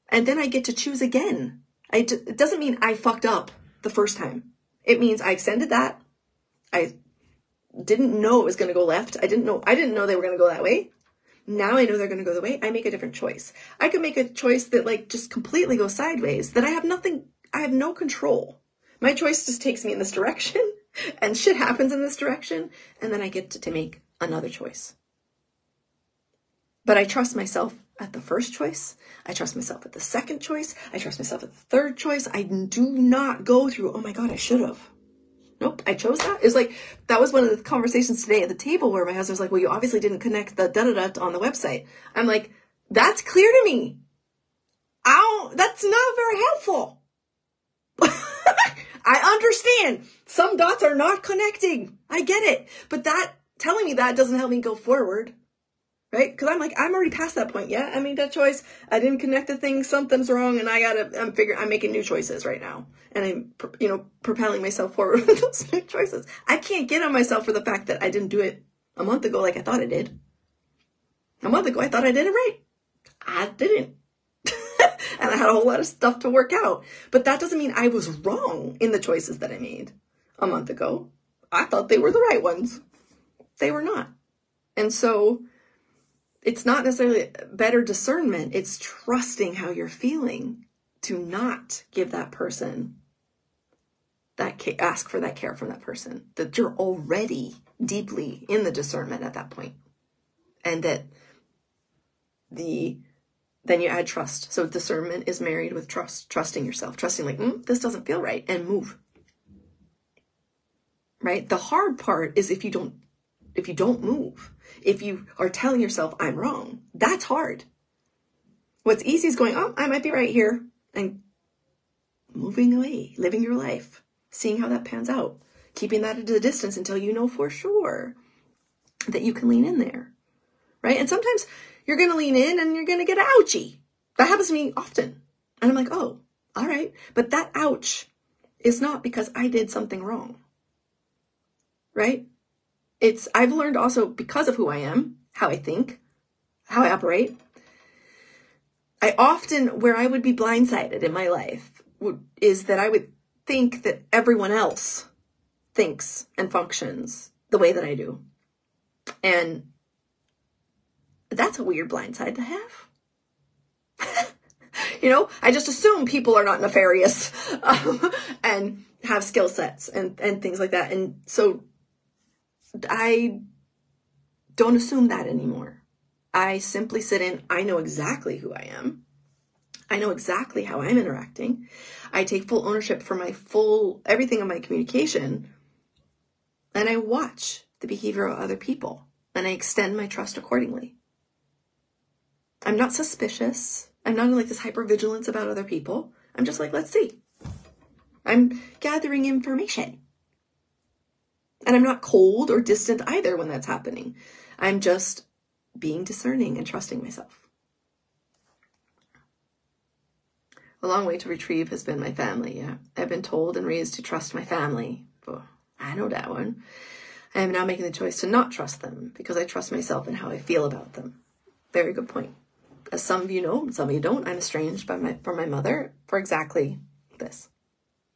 And then I get to choose again. It doesn't mean I fucked up the first time. It means I extended that. I didn't know it was going to go left. I didn't know they were going to go that way. Now I know they're going to go the way. I make a different choice. I could make a choice that like just completely goes sideways, that I have no control. My choice just takes me in this direction and shit happens in this direction. And then I get to make another choice. But I trust myself at the first choice. I trust myself at the second choice. I trust myself at the third choice. I do not go through, oh my God, I should have. Nope, I chose that. It was like, that was one of the conversations today at the table where my husband was like, well, you obviously didn't connect the da-da-da on the website. I'm like, that's clear to me. That's not very helpful. I understand. Some dots are not connecting. I get it. But telling me that doesn't help me go forward. Right? Because I'm like, I'm already past that point. Yeah, I made that choice. I didn't connect the thing. Something's wrong. And I'm making new choices right now. And I'm, propelling myself forward with those new choices. I can't get on myself for the fact that I didn't do it a month ago like I thought I did. A month ago, I thought I did it right. I didn't. And I had a whole lot of stuff to work out. But that doesn't mean I was wrong in the choices that I made a month ago. I thought they were the right ones. They were not. And so it's not necessarily better discernment. It's trusting how you're feeling to not give that person ask for that care from that person, that you're already deeply in the discernment at that point. And that then you add trust. So discernment is married with trust, trusting yourself, trusting like, this doesn't feel right, and move. Right? The hard part is if you don't move, if you are telling yourself I'm wrong, that's hard. What's easy is going, I might be right here, and moving away, living your life, seeing how that pans out, keeping that at a distance until you know for sure that you can lean in there, right? And sometimes you're going to lean in and you're going to get ouchy. That happens to me often. And I'm like, oh, all right. But that ouch is not because I did something wrong, right? I've learned also because of who I am, how I think, how I operate. Where I would be blindsided in my life is that I would think that everyone else thinks and functions the way that I do. And that's a weird blindside to have. I just assume people are not nefarious and have skill sets and things like that. And so I don't assume that anymore. I simply sit in, I know exactly who I am. I know exactly how I'm interacting. I take full ownership for everything of my communication. And I watch the behavior of other people. And I extend my trust accordingly. I'm not suspicious. I'm not like this hypervigilance about other people. I'm just like, let's see. I'm gathering information. And I'm not cold or distant either when that's happening. I'm just being discerning and trusting myself. A long way to retrieve has been my family, yeah. I've been told and raised to trust my family. Oh, I know that one. I am now making the choice to not trust them because I trust myself and how I feel about them. Very good point. As some of you know, some of you don't, I'm estranged from my mother for exactly this,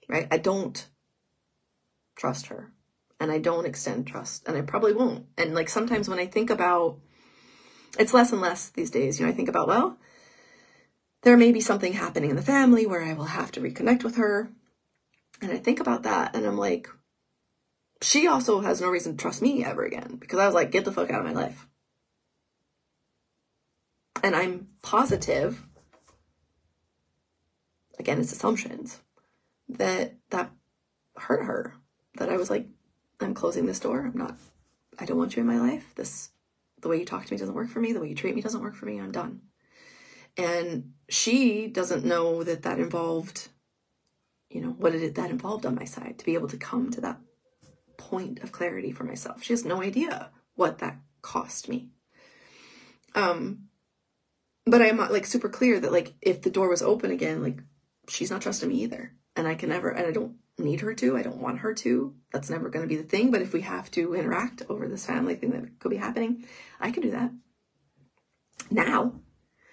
right? I don't trust her and I don't extend trust and I probably won't. And like sometimes when I think about, it's less and less these days, I think about, well, there may be something happening in the family where I will have to reconnect with her. And I think about that and I'm like, she also has no reason to trust me ever again, because I was like, get the fuck out of my life. And I'm positive, again, it's assumptions, that hurt her. That I was like, I'm closing this door. I don't want you in my life. The way you talk to me doesn't work for me. The way you treat me doesn't work for me. I'm done. And she doesn't know that involved, what that involved on my side, to be able to come to that point of clarity for myself. She has no idea what that cost me. But I'm like super clear that like, if the door was open again, like, she's not trusting me either. And I don't need her to, I don't want her to. That's never going to be the thing. But if we have to interact over this family thing that could be happening, I can do that now,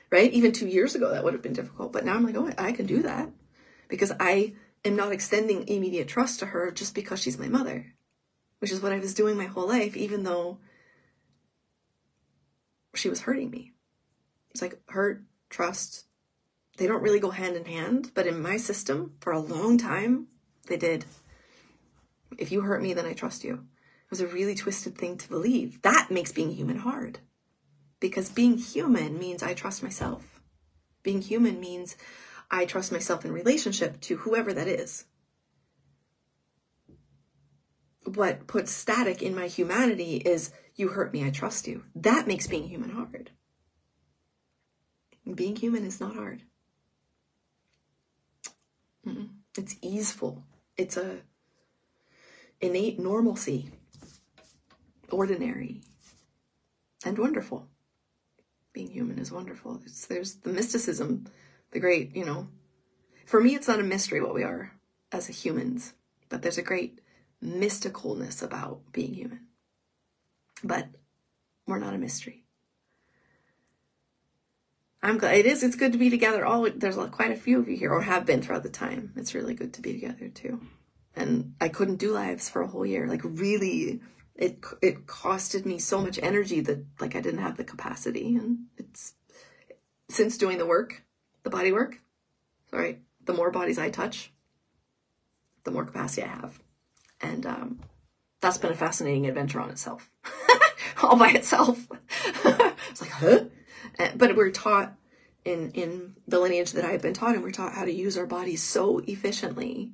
right? Even 2 years ago, that would have been difficult. But now I'm like, oh, I can do that, because I am not extending immediate trust to her just because she's my mother, which is what I was doing my whole life, even though she was hurting me. It's like hurt, trust, they don't really go hand in hand. But in my system, for a long time, they did. If you hurt me, then I trust you. It was a really twisted thing to believe. That makes being human hard. Because being human means I trust myself. Being human means I trust myself in relationship to whoever that is. What puts static in my humanity is, you hurt me, I trust you. That makes being human hard. Being human is not hard. It's easeful. It's a innate normalcy, ordinary, and wonderful. Being human is wonderful. There's the mysticism, the great, for me, it's not a mystery what we are as humans, but there's a great mysticalness about being human. But we're not a mystery. I'm glad it's good to be together. There's quite a few of you here, or have been throughout the time. It's really good to be together too. And I couldn't do lives for a whole year. Like, really, it costed me so much energy that like I didn't have the capacity. And it's since doing the work, the body work, sorry, the more bodies I touch, the more capacity I have. And that's been a fascinating adventure on itself, all by itself. It's like, huh? But we're taught in the lineage that I've been taught, and we're taught how to use our bodies so efficiently.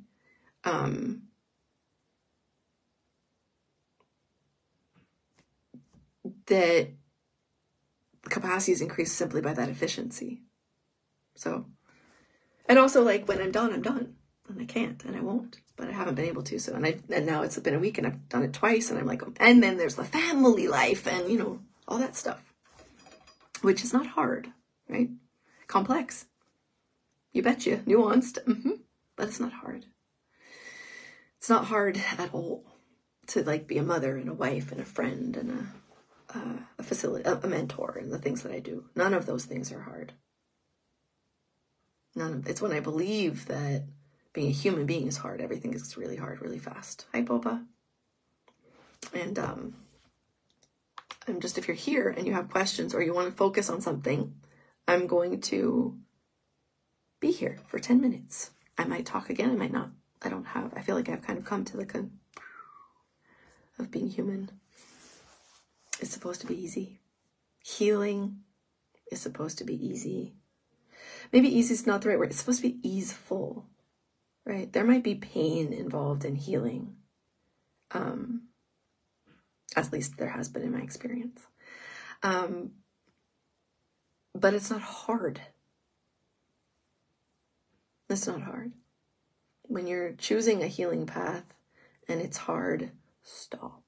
That capacity is increased simply by that efficiency. So, and also like when I'm done, and I can't, and I won't, but I haven't been able to. So, and now it's been a week, and I've done it twice, and I'm like, and then there's the family life, and all that stuff, which is not hard, right? Complex, you betcha, nuanced, but it's not hard. It's not hard at all to like be a mother and a wife and a friend and a facility, a mentor, and the things that I do. None of those things are hard. It's when I believe that being a human being is hard. Everything is really hard, really fast. Hi, Boba. And I'm just, if you're here and you have questions or you want to focus on something, I'm going to be here for 10 minutes. I might talk again, I might not. I feel like I've kind of come to the of being human. It's supposed to be easy. Healing is supposed to be easy. Maybe easy is not the right word. It's supposed to be easeful, right? There might be pain involved in healing. At least there has been in my experience. But it's not hard. It's not hard. When you're choosing a healing path and it's hard, stop.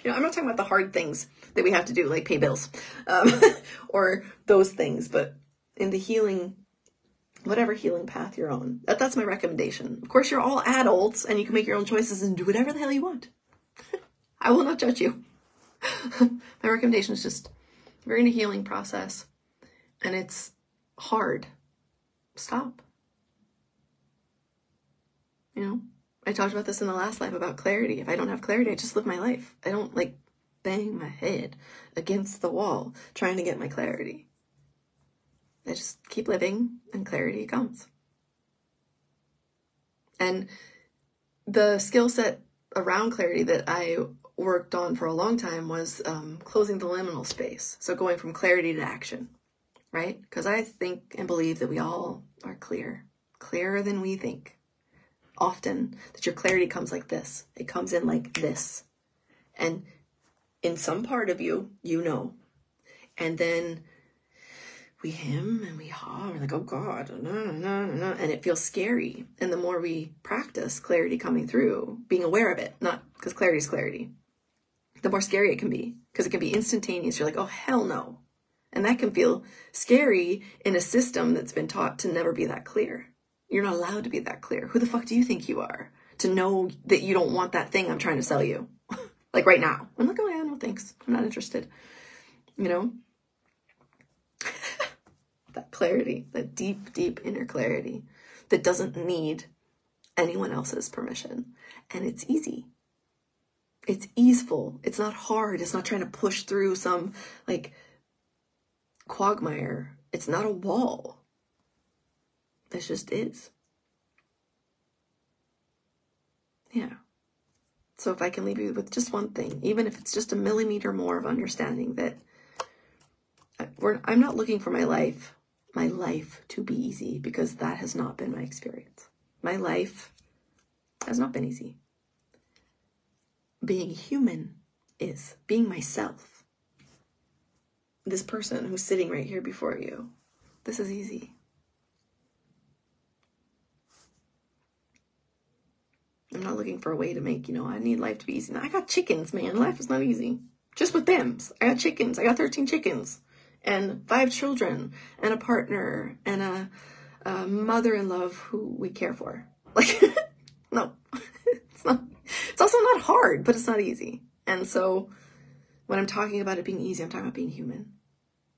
I'm not talking about the hard things that we have to do, like pay bills, or those things, but in the healing, whatever healing path you're on, that's my recommendation. Of course, you're all adults and you can make your own choices and do whatever the hell you want. I will not judge you. My recommendation is just, if you're in a healing process and it's hard, stop. I talked about this in the last life about clarity. If I don't have clarity, I just live my life. I don't like bang my head against the wall trying to get my clarity. I just keep living and clarity comes. And the skill set around clarity that I worked on for a long time was closing the liminal space. So going from clarity to action, right? Because I think and believe that we all are clearer than we think. Often that your clarity comes like this. It comes in like this. And in some part of you, you know. And then we hem and we haw, we're like, oh God, and it feels scary. And the more we practice clarity coming through, being aware of it, not because clarity is clarity, the more scary it can be, because it can be instantaneous. You're like, oh, hell no. And that can feel scary in a system that's been taught to never be that clear. You're not allowed to be that clear. Who the fuck do you think you are to know that you don't want that thing I'm trying to sell you? Like right now. I'm like, oh yeah, no thanks. I'm not interested. You know? That clarity, that deep, deep inner clarity that doesn't need anyone else's permission. And it's easy. It's easeful. It's not hard. It's not trying to push through some like quagmire. It's not a wall. It just is. Yeah. So if I can leave you with just one thing, even if it's just a millimeter more of understanding that I'm not looking for my life to be easy, because that has not been my experience. My life has not been easy. Being human is. Being myself. This person who's sitting right here before you. This is easy. I'm not looking for a way to make, I need life to be easy. Now, I got chickens, man. Life is not easy. Just with them. I got chickens. I got 13 chickens. And 5 children. And a partner. And a mother-in-law who we care for. Like, no. It's not. It's also not hard, but it's not easy. And so when I'm talking about it being easy, I'm talking about being human.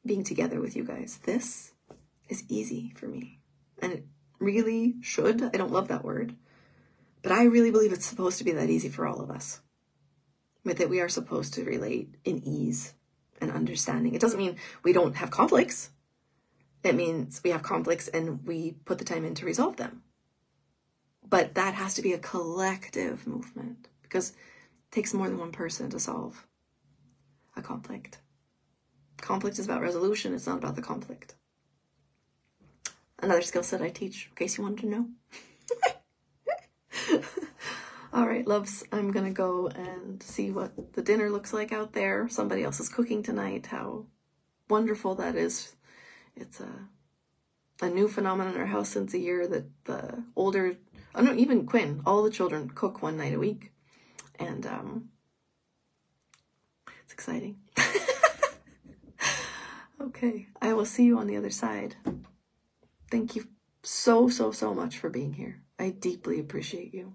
Being together with you guys. This is easy for me. And it really should. I don't love that word. But I really believe it's supposed to be that easy for all of us. With that we are supposed to relate in ease and understanding. It doesn't mean we don't have conflicts. It means we have conflicts and we put the time in to resolve them. But that has to be a collective movement, because it takes more than one person to solve a conflict. Conflict is about resolution. It's not about the conflict. Another skill set I teach, in case you wanted to know. All right, loves, I'm going to go and see what the dinner looks like out there. Somebody else is cooking tonight. How wonderful that is. It's a new phenomenon in our house since a year that the older, no, even Quinn, all the children cook one night a week. And it's exciting. Okay, I will see you on the other side. Thank you so much for being here. I deeply appreciate you.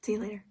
See you later.